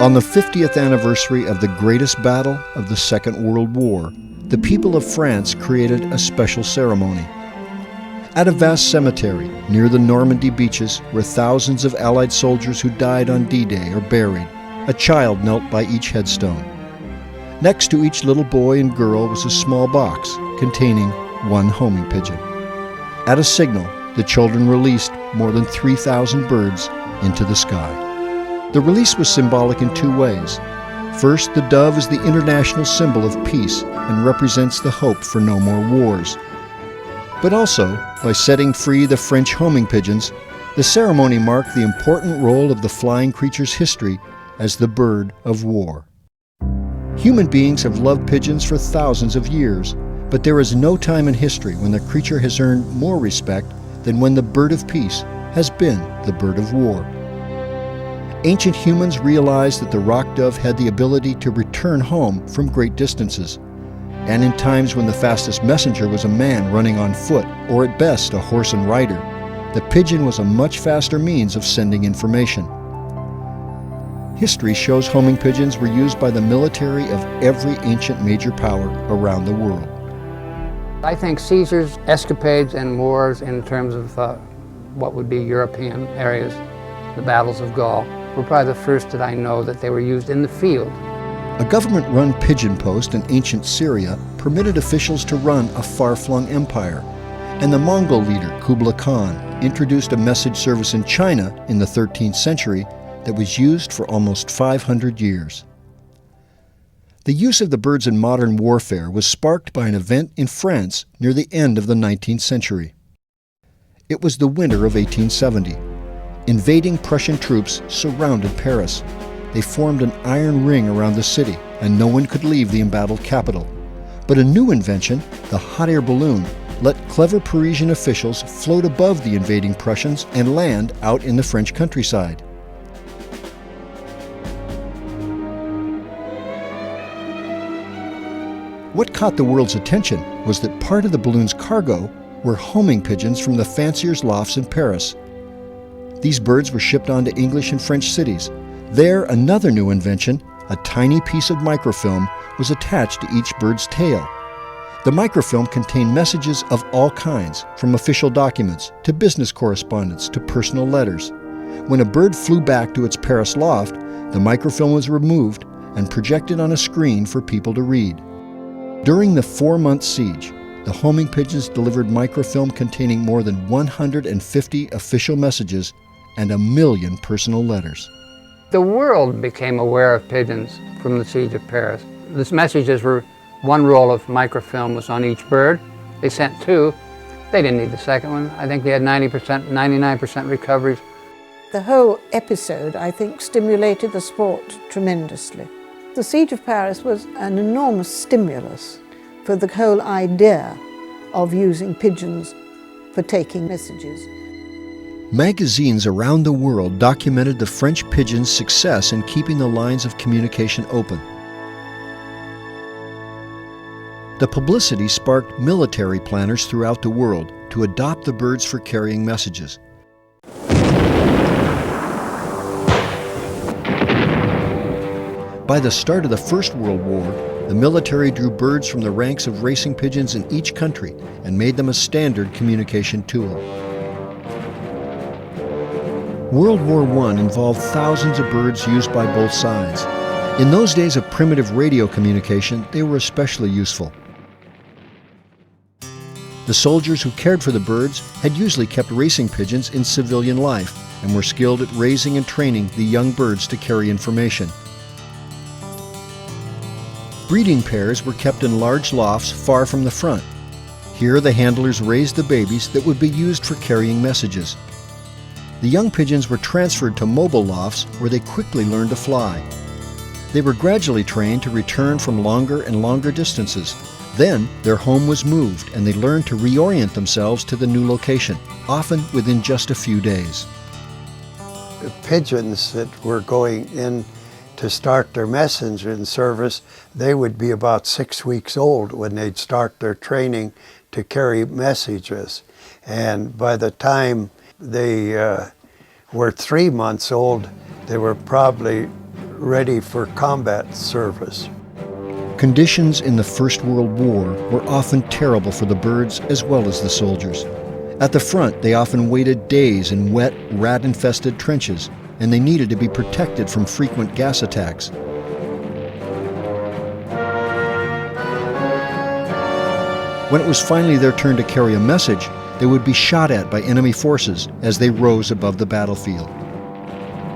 On the 50th anniversary of the greatest battle of the Second World War, the people of France created a special ceremony. At a vast cemetery near the Normandy beaches, where thousands of Allied soldiers who died on D-Day are buried, a child knelt by each headstone. Next to each little boy and girl was a small box containing one homing pigeon. At a signal, the children released more than 3,000 birds into the sky. The release was symbolic in two ways. First, the dove is the international symbol of peace and represents the hope for no more wars. But also, by setting free the French homing pigeons, the ceremony marked the important role of the flying creature's history as the bird of war. Human beings have loved pigeons for thousands of years, but there is no time in history when the creature has earned more respect than when the bird of peace has been the bird of war. Ancient humans realized that the rock dove had the ability to return home from great distances. And in times when the fastest messenger was a man running on foot, or at best a horse and rider, the pigeon was a much faster means of sending information. History shows homing pigeons were used by the military of every ancient major power around the world. I think Caesar's escapades and wars in terms of what would be European areas, the battles of Gaul, were probably the first that I know that they were used in the field. A government-run pigeon post in ancient Syria permitted officials to run a far-flung empire, and the Mongol leader Kublai Khan introduced a message service in China in the 13th century that was used for almost 500 years. The use of the birds in modern warfare was sparked by an event in France near the end of the 19th century. It was the winter of 1870. Invading Prussian troops surrounded Paris. They formed an iron ring around the city, and no one could leave the embattled capital. But a new invention, the hot air balloon, let clever Parisian officials float above the invading Prussians and land out in the French countryside. What caught the world's attention was that part of the balloon's cargo were homing pigeons from the fanciers' lofts in Paris. These birds were shipped on to English and French cities. There, another new invention, a tiny piece of microfilm, was attached to each bird's tail. The microfilm contained messages of all kinds, from official documents to business correspondence to personal letters. When a bird flew back to its Paris loft, the microfilm was removed and projected on a screen for people to read. During the 4-month siege, the homing pigeons delivered microfilm containing more than 150 official messages and 1 million personal letters. The world became aware of pigeons from the siege of Paris. The messages were, one roll of microfilm was on each bird. They sent 2. They didn't need the second one. I think they had 99% recoveries. The whole episode, I think, stimulated the sport tremendously. The Siege of Paris was an enormous stimulus for the whole idea of using pigeons for taking messages. Magazines around the world documented the French pigeon's success in keeping the lines of communication open. The publicity sparked military planners throughout the world to adopt the birds for carrying messages. By the start of the First World War, the military drew birds from the ranks of racing pigeons in each country and made them a standard communication tool. World War I involved thousands of birds used by both sides. In those days of primitive radio communication, they were especially useful. The soldiers who cared for the birds had usually kept racing pigeons in civilian life and were skilled at raising and training the young birds to carry information. Breeding pairs were kept in large lofts far from the front. Here the handlers raised the babies that would be used for carrying messages. The young pigeons were transferred to mobile lofts where they quickly learned to fly. They were gradually trained to return from longer and longer distances. Then their home was moved and they learned to reorient themselves to the new location, often within just a few days. The pigeons that were going in to start their messengering service, they would be about 6 weeks old when they'd start their training to carry messages. And by the time they were 3 months old, they were probably ready for combat service. Conditions in the First World War were often terrible for the birds as well as the soldiers. At the front, they often waited days in wet, rat-infested trenches, and they needed to be protected from frequent gas attacks. When it was finally their turn to carry a message, they would be shot at by enemy forces as they rose above the battlefield.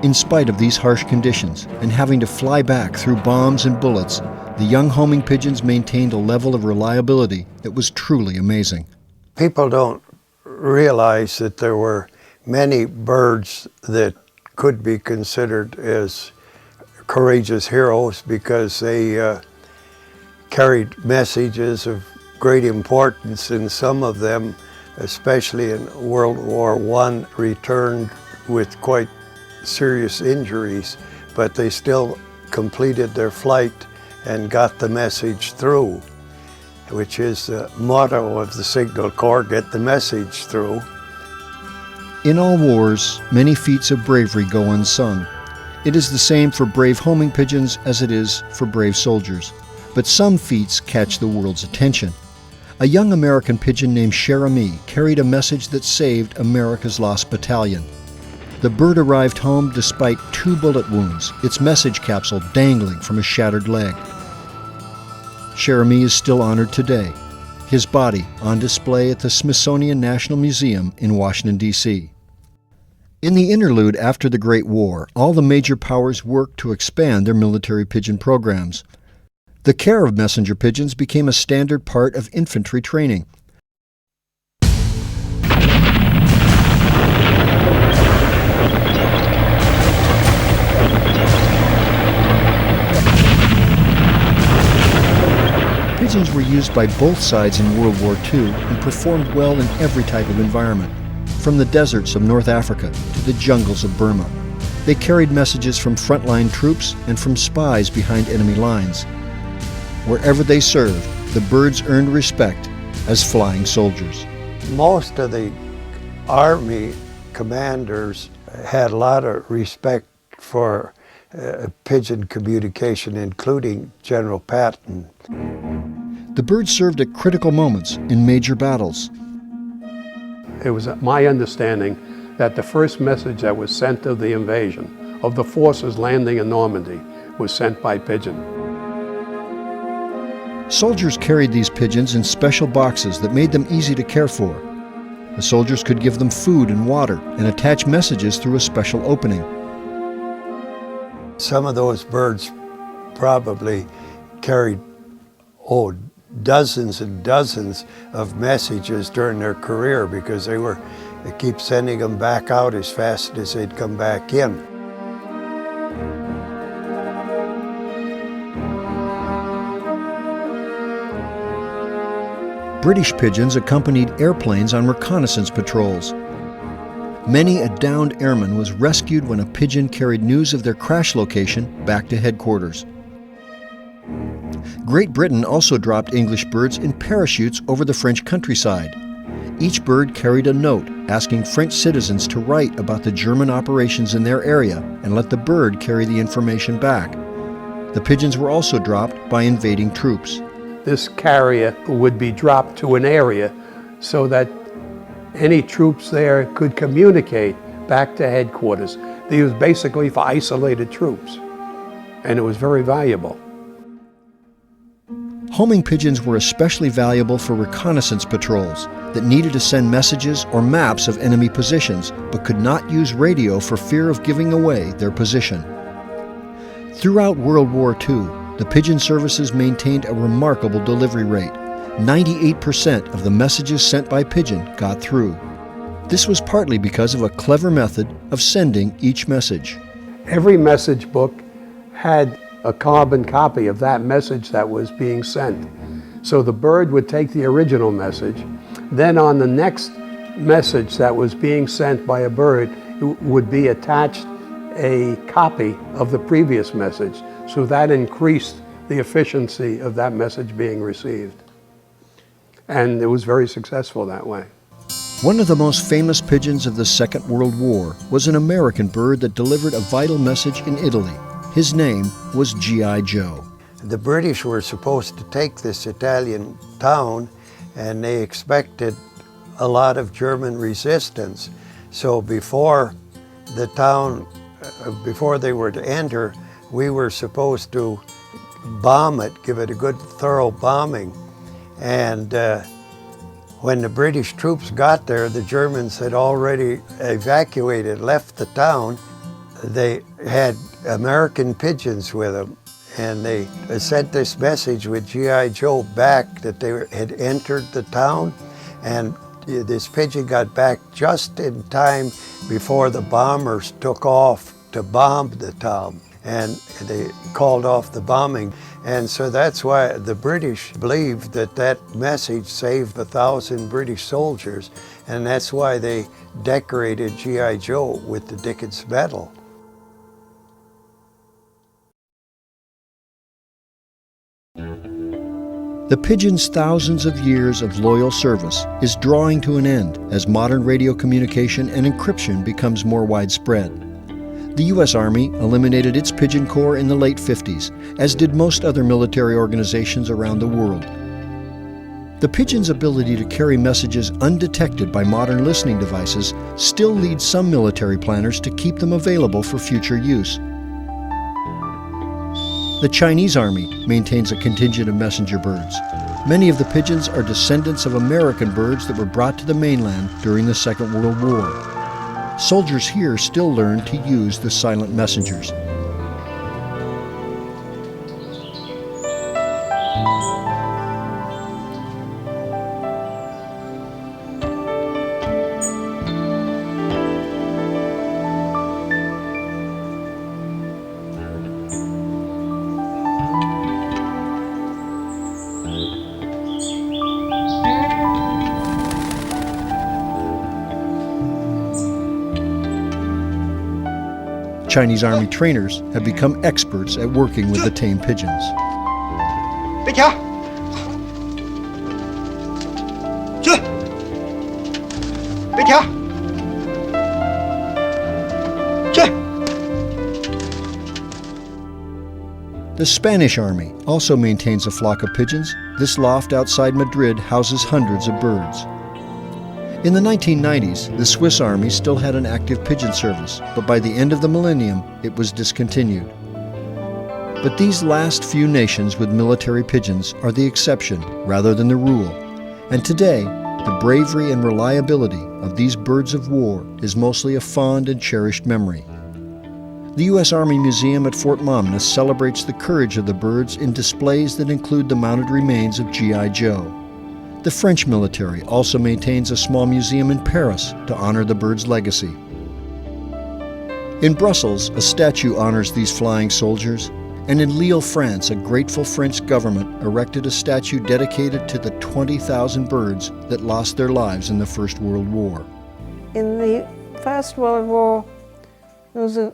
In spite of these harsh conditions and having to fly back through bombs and bullets, the young homing pigeons maintained a level of reliability that was truly amazing. People don't realize that there were many birds that could be considered as courageous heroes because they carried messages of great importance, and some of them, especially in World War I, returned with quite serious injuries, but they still completed their flight and got the message through, which is the motto of the Signal Corps, get the message through. In all wars, many feats of bravery go unsung. It is the same for brave homing pigeons as it is for brave soldiers. But some feats catch the world's attention. A young American pigeon named Cherami carried a message that saved America's lost battalion. The bird arrived home despite 2 bullet wounds, its message capsule dangling from a shattered leg. Cherami is still honored today, his body on display at the Smithsonian National Museum in Washington, D.C. In the interlude after the Great War, all the major powers worked to expand their military pigeon programs. The care of messenger pigeons became a standard part of infantry training. Pigeons were used by both sides in World War II and performed well in every type of environment, from the deserts of North Africa to the jungles of Burma. They carried messages from frontline troops and from spies behind enemy lines. Wherever they served, the birds earned respect as flying soldiers. Most of the Army commanders had a lot of respect for pigeon communication, including General Patton. The birds served at critical moments in major battles. It was my understanding that the first message that was sent of the invasion, of the forces landing in Normandy, was sent by pigeon. Soldiers carried these pigeons in special boxes that made them easy to care for. The soldiers could give them food and water and attach messages through a special opening. Some of those birds probably carried, dozens and dozens of messages during their career because they keep sending them back out as fast as they'd come back in. British pigeons accompanied airplanes on reconnaissance patrols. Many a downed airman was rescued when a pigeon carried news of their crash location back to headquarters. Great Britain also dropped English birds in parachutes over the French countryside. Each bird carried a note asking French citizens to write about the German operations in their area and let the bird carry the information back. The pigeons were also dropped by invading troops. This carrier would be dropped to an area so that any troops there could communicate back to headquarters. They was basically for isolated troops, and it was very valuable. Homing pigeons were especially valuable for reconnaissance patrols that needed to send messages or maps of enemy positions but could not use radio for fear of giving away their position. Throughout World War II, the pigeon services maintained a remarkable delivery rate. 98% of the messages sent by pigeon got through. This was partly because of a clever method of sending each message. Every message book had a carbon copy of that message that was being sent. So the bird would take the original message, then on the next message that was being sent by a bird would be attached a copy of the previous message. So that increased the efficiency of that message being received. And it was very successful that way. One of the most famous pigeons of the Second World War was an American bird that delivered a vital message in Italy. His name was G.I. Joe. The British were supposed to take this Italian town, and they expected a lot of German resistance. So before the town, before they were to enter, we were supposed to bomb it, give it a good thorough bombing. And when the British troops got there, the Germans had already evacuated, left the town. They had American pigeons with them, and they sent this message with G.I. Joe back that they had entered the town, and this pigeon got back just in time before the bombers took off to bomb the town, and they called off the bombing. And so that's why the British believed that that message saved 1,000 British soldiers, and that's why they decorated G.I. Joe with the Dickens Medal. The pigeon's thousands of years of loyal service is drawing to an end as modern radio communication and encryption becomes more widespread. The U.S. Army eliminated its Pigeon Corps in the late 50s, as did most other military organizations around the world. The pigeon's ability to carry messages undetected by modern listening devices still leads some military planners to keep them available for future use. The Chinese Army maintains a contingent of messenger birds. Many of the pigeons are descendants of American birds that were brought to the mainland during the Second World War. Soldiers here still learn to use the silent messengers. Chinese Army trainers have become experts at working with the tame pigeons. The Spanish Army also maintains a flock of pigeons. This loft outside Madrid houses hundreds of birds. In the 1990s, the Swiss Army still had an active pigeon service, but by the end of the millennium, it was discontinued. But these last few nations with military pigeons are the exception rather than the rule. And today, the bravery and reliability of these birds of war is mostly a fond and cherished memory. The U.S. Army Museum at Fort Monmouth celebrates the courage of the birds in displays that include the mounted remains of G.I. Joe. The French military also maintains a small museum in Paris to honor the bird's legacy. In Brussels, a statue honors these flying soldiers. And in Lille, France, a grateful French government erected a statue dedicated to the 20,000 birds that lost their lives in the First World War. In the First World War, there was a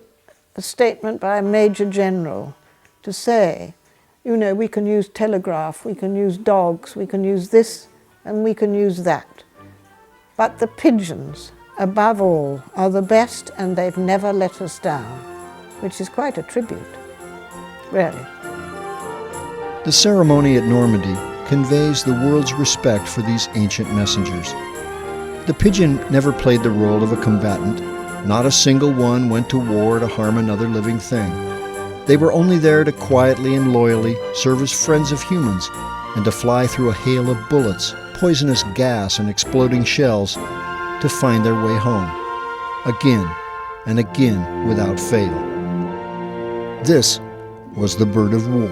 statement by a Major General to say, you know, we can use telegraph, we can use dogs, we can use this and we can use that. But the pigeons, above all, are the best and they've never let us down, which is quite a tribute, really. The ceremony at Normandy conveys the world's respect for these ancient messengers. The pigeon never played the role of a combatant. Not a single one went to war to harm another living thing. They were only there to quietly and loyally serve as friends of humans and to fly through a hail of bullets, poisonous gas, and exploding shells to find their way home, again and again without fail. This was the bird of war,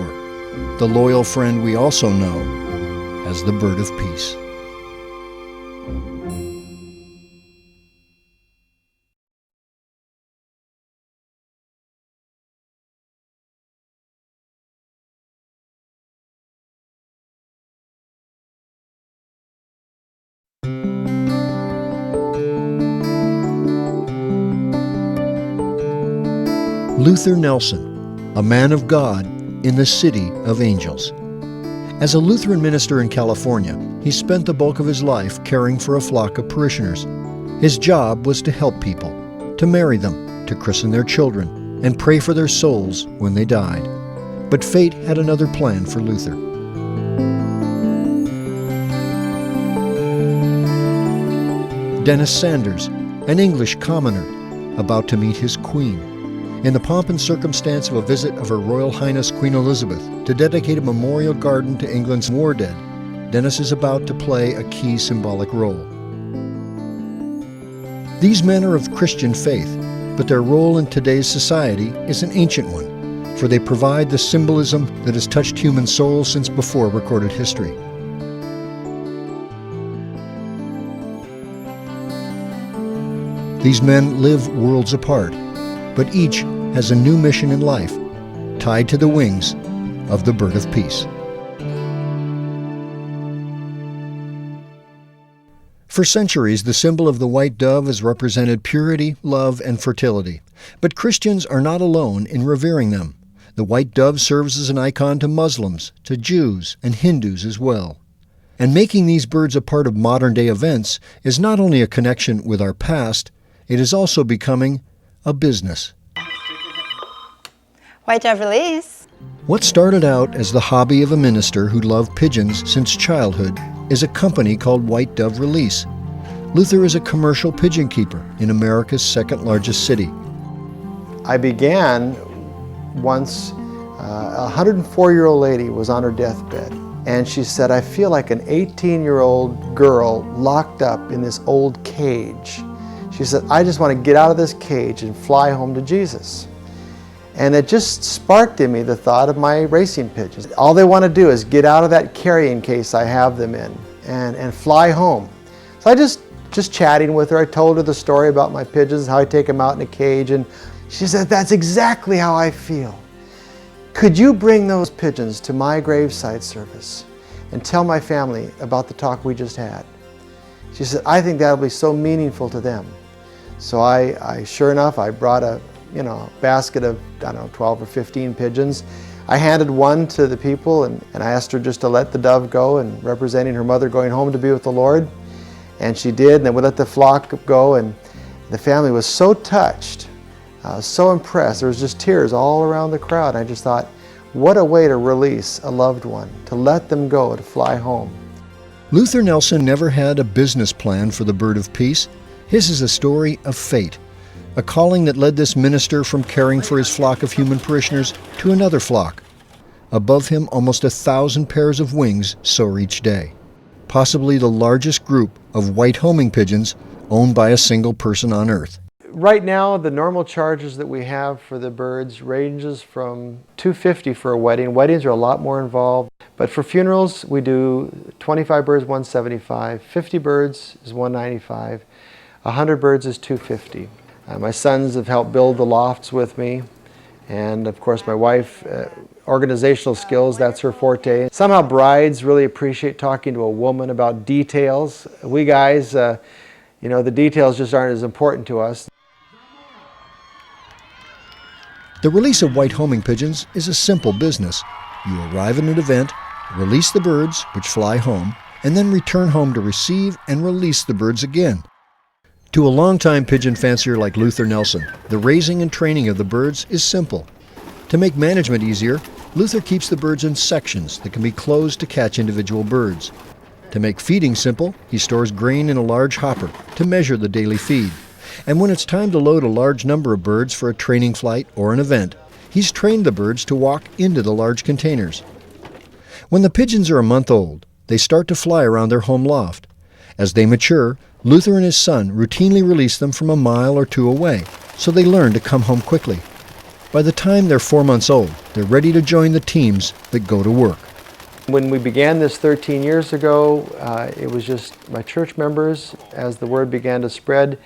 the loyal friend we also know as the bird of peace. Luther Nelson, a man of God in the City of Angels. As a Lutheran minister in California, he spent the bulk of his life caring for a flock of parishioners. His job was to help people, to marry them, to christen their children, and pray for their souls when they died. But fate had another plan for Luther. Dennis Sanders, an English commoner, about to meet his queen. In the pomp and circumstance of a visit of Her Royal Highness Queen Elizabeth to dedicate a memorial garden to England's war dead, Dennis is about to play a key symbolic role. These men are of Christian faith, but their role in today's society is an ancient one, for they provide the symbolism that has touched human souls since before recorded history. These men live worlds apart, but each has a new mission in life, tied to the wings of the bird of peace. For centuries, the symbol of the white dove has represented purity, love, and fertility. But Christians are not alone in revering them. The white dove serves as an icon to Muslims, to Jews, and Hindus as well. And making these birds a part of modern-day events is not only a connection with our past, it is also becoming a business. White dove release. What started out as the hobby of a minister who loved pigeons since childhood is a company called White Dove Release. Luther is a commercial pigeon keeper in America's second largest city. I began once, a 104-year-old lady was on her deathbed, and she said, I feel like an 18-year-old girl locked up in this old cage. She said, I just want to get out of this cage and fly home to Jesus. And it just sparked in me the thought of my racing pigeons. All they want to do is get out of that carrying case I have them in and fly home. So I just chatting with her, I told her the story about my pigeons, how I take them out in a cage, and she said, that's exactly how I feel. Could you bring those pigeons to my graveside service and tell my family about the talk we just had? She said, I think that'll be so meaningful to them. So I sure enough, I brought a basket of, 12 or 15 pigeons. I handed one to the people and I asked her just to let the dove go, and representing her mother going home to be with the Lord. And she did, and then we let the flock go, and the family was so touched, so impressed. There was just tears all around the crowd. I just thought, what a way to release a loved one, to let them go, to fly home. Luther Nelson never had a business plan for the bird of peace. His is a story of fate, a calling that led this minister from caring for his flock of human parishioners to another flock. Above him, almost 1,000 pairs of wings soar each day, possibly the largest group of white homing pigeons owned by a single person on earth. Right now, the normal charges that we have for the birds ranges from $250 for a wedding. Weddings are a lot more involved, but for funerals, we do 25 birds, $175, 50 birds is $195, 100 birds is $250. My sons have helped build the lofts with me, and of course my wife organizational skills, that's her forte. Somehow brides really appreciate talking to a woman about details. We guys, you know, the details just aren't as important to us. The release of white homing pigeons is a simple business. You arrive at an event, release the birds, which fly home, and then return home to receive and release the birds again. To a longtime pigeon fancier like Luther Nelson, the raising and training of the birds is simple. To make management easier, Luther keeps the birds in sections that can be closed to catch individual birds. To make feeding simple, he stores grain in a large hopper to measure the daily feed. And when it's time to load a large number of birds for a training flight or an event, he's trained the birds to walk into the large containers. When the pigeons are a month old, they start to fly around their home loft. As they mature, Luther and his son routinely release them from a mile or two away, so they learn to come home quickly. By the time they're 4 months old, they're ready to join the teams that go to work. When we began this 13 years ago, it was just my church members. As the word began to spread,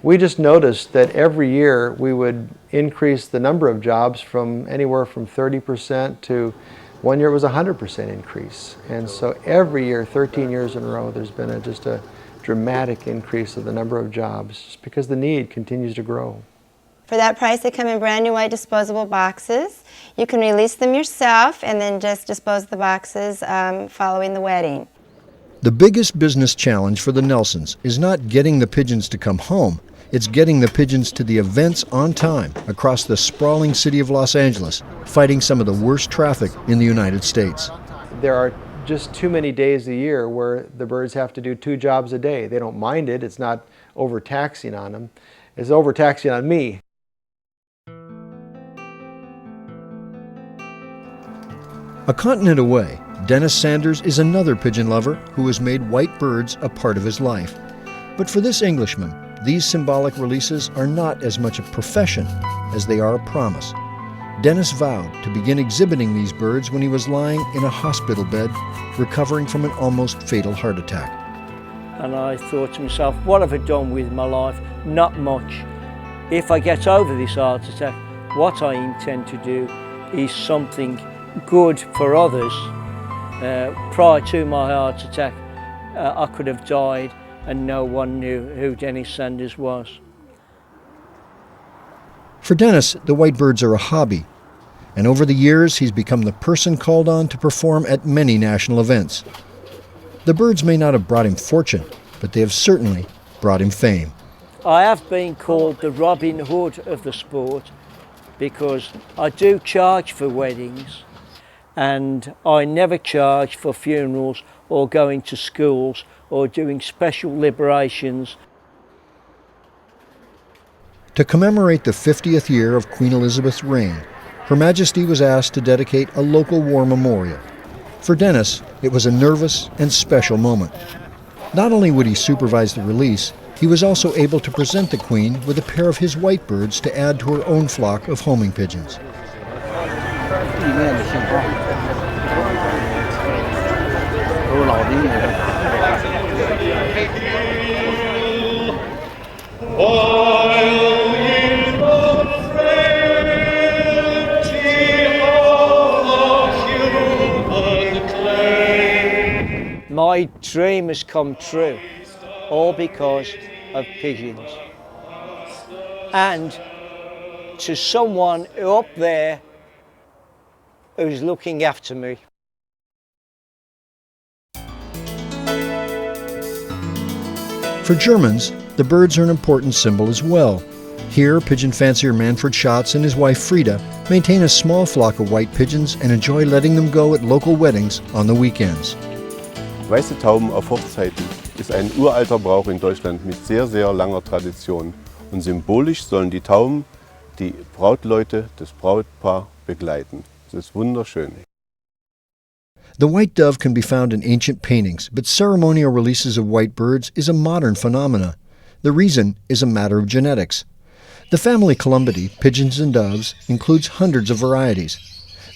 we just noticed that every year we would increase the number of jobs from anywhere from 30% to one year it was a 100% increase. And so every year, 13 years in a row, there's been just a dramatic increase of the number of jobs just because the need continues to grow. For that price, they come in brand new white disposable boxes. You can release them yourself and then just dispose of the boxes following the wedding. The biggest business challenge for the Nelsons is not getting the pigeons to come home. It's getting the pigeons to the events on time across the sprawling city of Los Angeles, fighting some of the worst traffic in the United States. There are just too many days a year where the birds have to do 2 jobs a day. They don't mind it. It's not overtaxing on them. It's overtaxing on me. A continent away, Dennis Sanders is another pigeon lover who has made white birds a part of his life. But for this Englishman, these symbolic releases are not as much a profession as they are a promise. Dennis vowed to begin exhibiting these birds when he was lying in a hospital bed, recovering from an almost fatal heart attack. And I thought to myself, what have I done with my life? Not much. If I get over this heart attack, what I intend to do is something good for others. Prior to my heart attack, I could have died and no one knew who Dennis Sanders was. For Dennis, the white birds are a hobby, and over the years he's become the person called on to perform at many national events. The birds may not have brought him fortune, but they have certainly brought him fame. I have been called the Robin Hood of the sport because I do charge for weddings and I never charge for funerals or going to schools or doing special liberations. To commemorate the 50th year of Queen Elizabeth's reign, Her Majesty was asked to dedicate a local war memorial. For Dennis, it was a nervous and special moment. Not only would he supervise the release, he was also able to present the Queen with a pair of his white birds to add to her own flock of homing pigeons. My dream has come true, all because of pigeons. And to someone up there who's looking after me. For Germans, the birds are an important symbol as well. Here, pigeon fancier Manfred Schatz and his wife Frieda maintain a small flock of white pigeons and enjoy letting them go at local weddings on the weekends. Weiße Tauben auf Hochzeiten ist ein uralter Brauch in Deutschland mit sehr, sehr langer Tradition. Und symbolisch sollen die Tauben die Brautleute des Brautpaar begleiten. Das ist wunderschön. The white dove can be found in ancient paintings, but ceremonial releases of white birds is a modern phenomena. The reason is a matter of genetics. The family Columbidae, pigeons and doves, includes hundreds of varieties.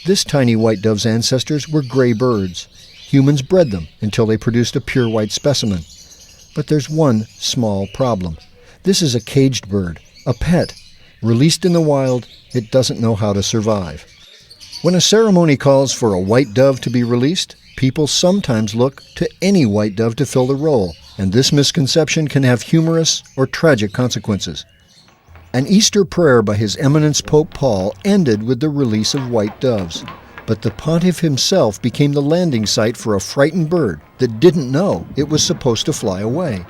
This tiny white dove's ancestors were gray birds. Humans bred them until they produced a pure white specimen. But there's one small problem. This is a caged bird, a pet. Released in the wild, it doesn't know how to survive. When a ceremony calls for a white dove to be released, people sometimes look to any white dove to fill the role, and this misconception can have humorous or tragic consequences. An Easter prayer by His Eminence Pope Paul ended with the release of white doves, but the pontiff himself became the landing site for a frightened bird that didn't know it was supposed to fly away.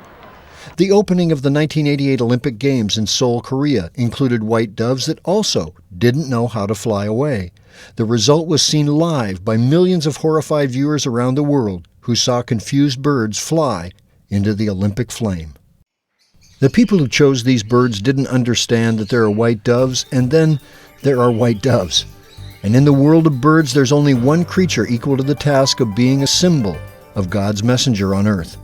The opening of the 1988 Olympic Games in Seoul, Korea included white doves that also didn't know how to fly away. The result was seen live by millions of horrified viewers around the world who saw confused birds fly into the Olympic flame. The people who chose these birds didn't understand that there are white doves, and then there are white doves. And in the world of birds, there's only one creature equal to the task of being a symbol of God's messenger on earth.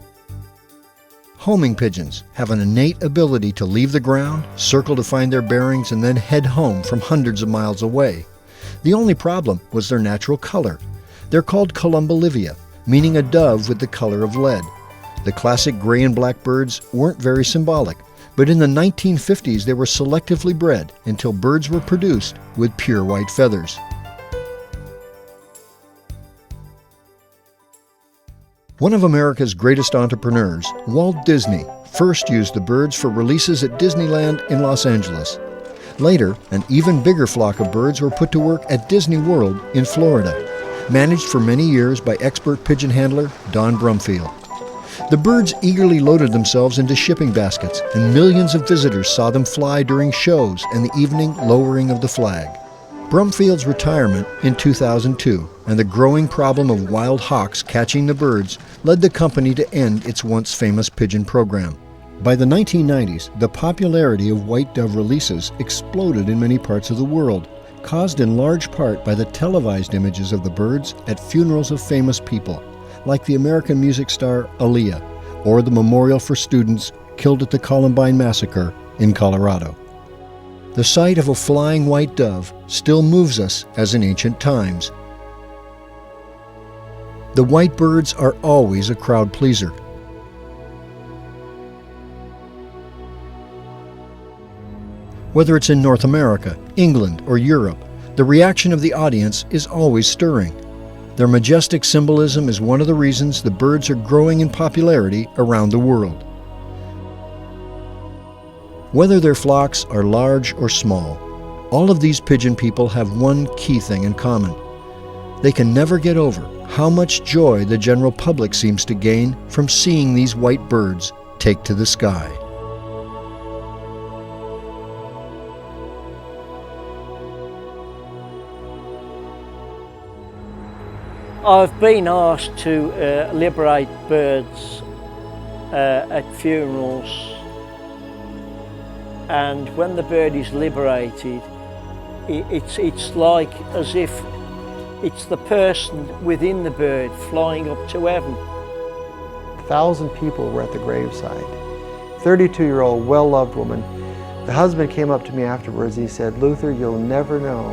Homing pigeons have an innate ability to leave the ground, circle to find their bearings, and then head home from hundreds of miles away. The only problem was their natural color. They're called columbolivia, meaning a dove with the color of lead. The classic gray and black birds weren't very symbolic, but in the 1950s they were selectively bred until birds were produced with pure white feathers. One of America's greatest entrepreneurs, Walt Disney, first used the birds for releases at Disneyland in Los Angeles. Later, an even bigger flock of birds were put to work at Disney World in Florida, managed for many years by expert pigeon handler Don Brumfield. The birds eagerly loaded themselves into shipping baskets, and millions of visitors saw them fly during shows and the evening lowering of the flag. Brumfield's retirement in 2002 and the growing problem of wild hawks catching the birds led the company to end its once famous pigeon program. By the 1990s, the popularity of white dove releases exploded in many parts of the world, caused in large part by the televised images of the birds at funerals of famous people, like the American music star Aaliyah, or the memorial for students killed at the Columbine Massacre in Colorado. The sight of a flying white dove still moves us as in ancient times. The white birds are always a crowd pleaser. Whether it's in North America, England, or Europe, the reaction of the audience is always stirring. Their majestic symbolism is one of the reasons the birds are growing in popularity around the world. Whether their flocks are large or small, all of these pigeon people have one key thing in common. They can never get over how much joy the general public seems to gain from seeing these white birds take to the sky. I've been asked to liberate birds at funerals, and when the bird is liberated, it's like as if it's the person within the bird flying up to heaven. 1,000 people were at the graveside. 32-year-old, well-loved woman. The husband came up to me afterwards. He said, "Luther, you'll never know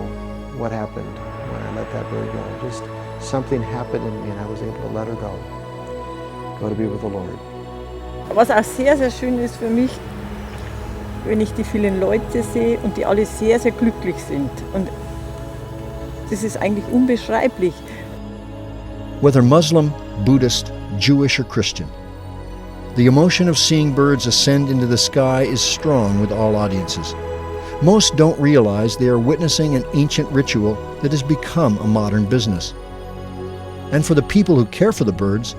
what happened when I let that bird go. Just something happened in me and I was able to let her go to be with the Lord." Was auch sehr, sehr schön ist für mich, wenn ich die vielen Leute sehe und die alle sehr, sehr glücklich sind. Und das ist eigentlich unbeschreiblich. Whether Muslim, Buddhist, Jewish, or Christian, the emotion of seeing birds ascend into the sky is strong with all audiences. Most don't realize they are witnessing an ancient ritual that has become a modern business. And for the people who care for the birds,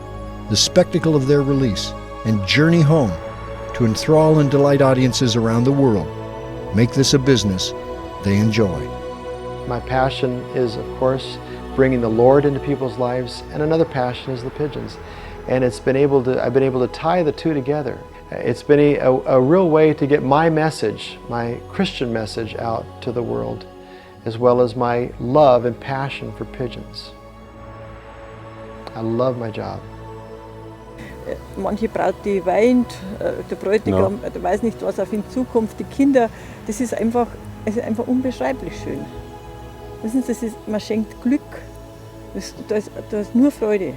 the spectacle of their release and journey home to enthrall and delight audiences around the world make this a business they enjoy. My passion is, of course, bringing the Lord into people's lives, and another passion is the pigeons. And I've been able to tie the two together. It's been a real way to get my message, my Christian message, out to the world, as well as my love and passion for pigeons. I love my job. Manche Braut, die weint, der Bräutigam, der weiß nicht, was auf ihn zukommt, die Kinder, es ist einfach unbeschreiblich schön. Wissen Sie, man schenkt Glück, da ist nur Freude.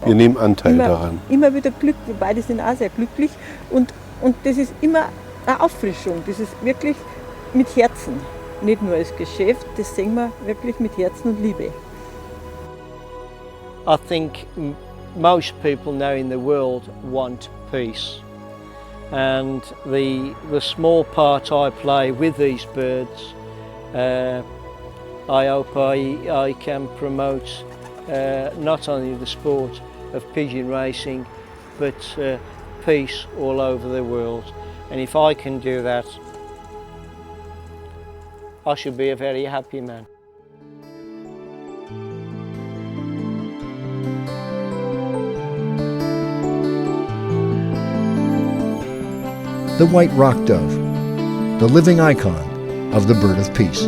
Wir nehmen Anteil daran. Immer wieder Glück, wir beide sind auch sehr glücklich und das ist immer eine Auffrischung, das ist wirklich mit Herzen. nicht nur als Geschäft, das sehen wir wirklich mit Herzen und Liebe. I think most people now in the world want peace, and the small part I play with these birds, I hope I can promote not only the sport of pigeon racing, but peace all over the world. And if I can do that, I should be a very happy man. The white rock dove, the living icon of the bird of peace.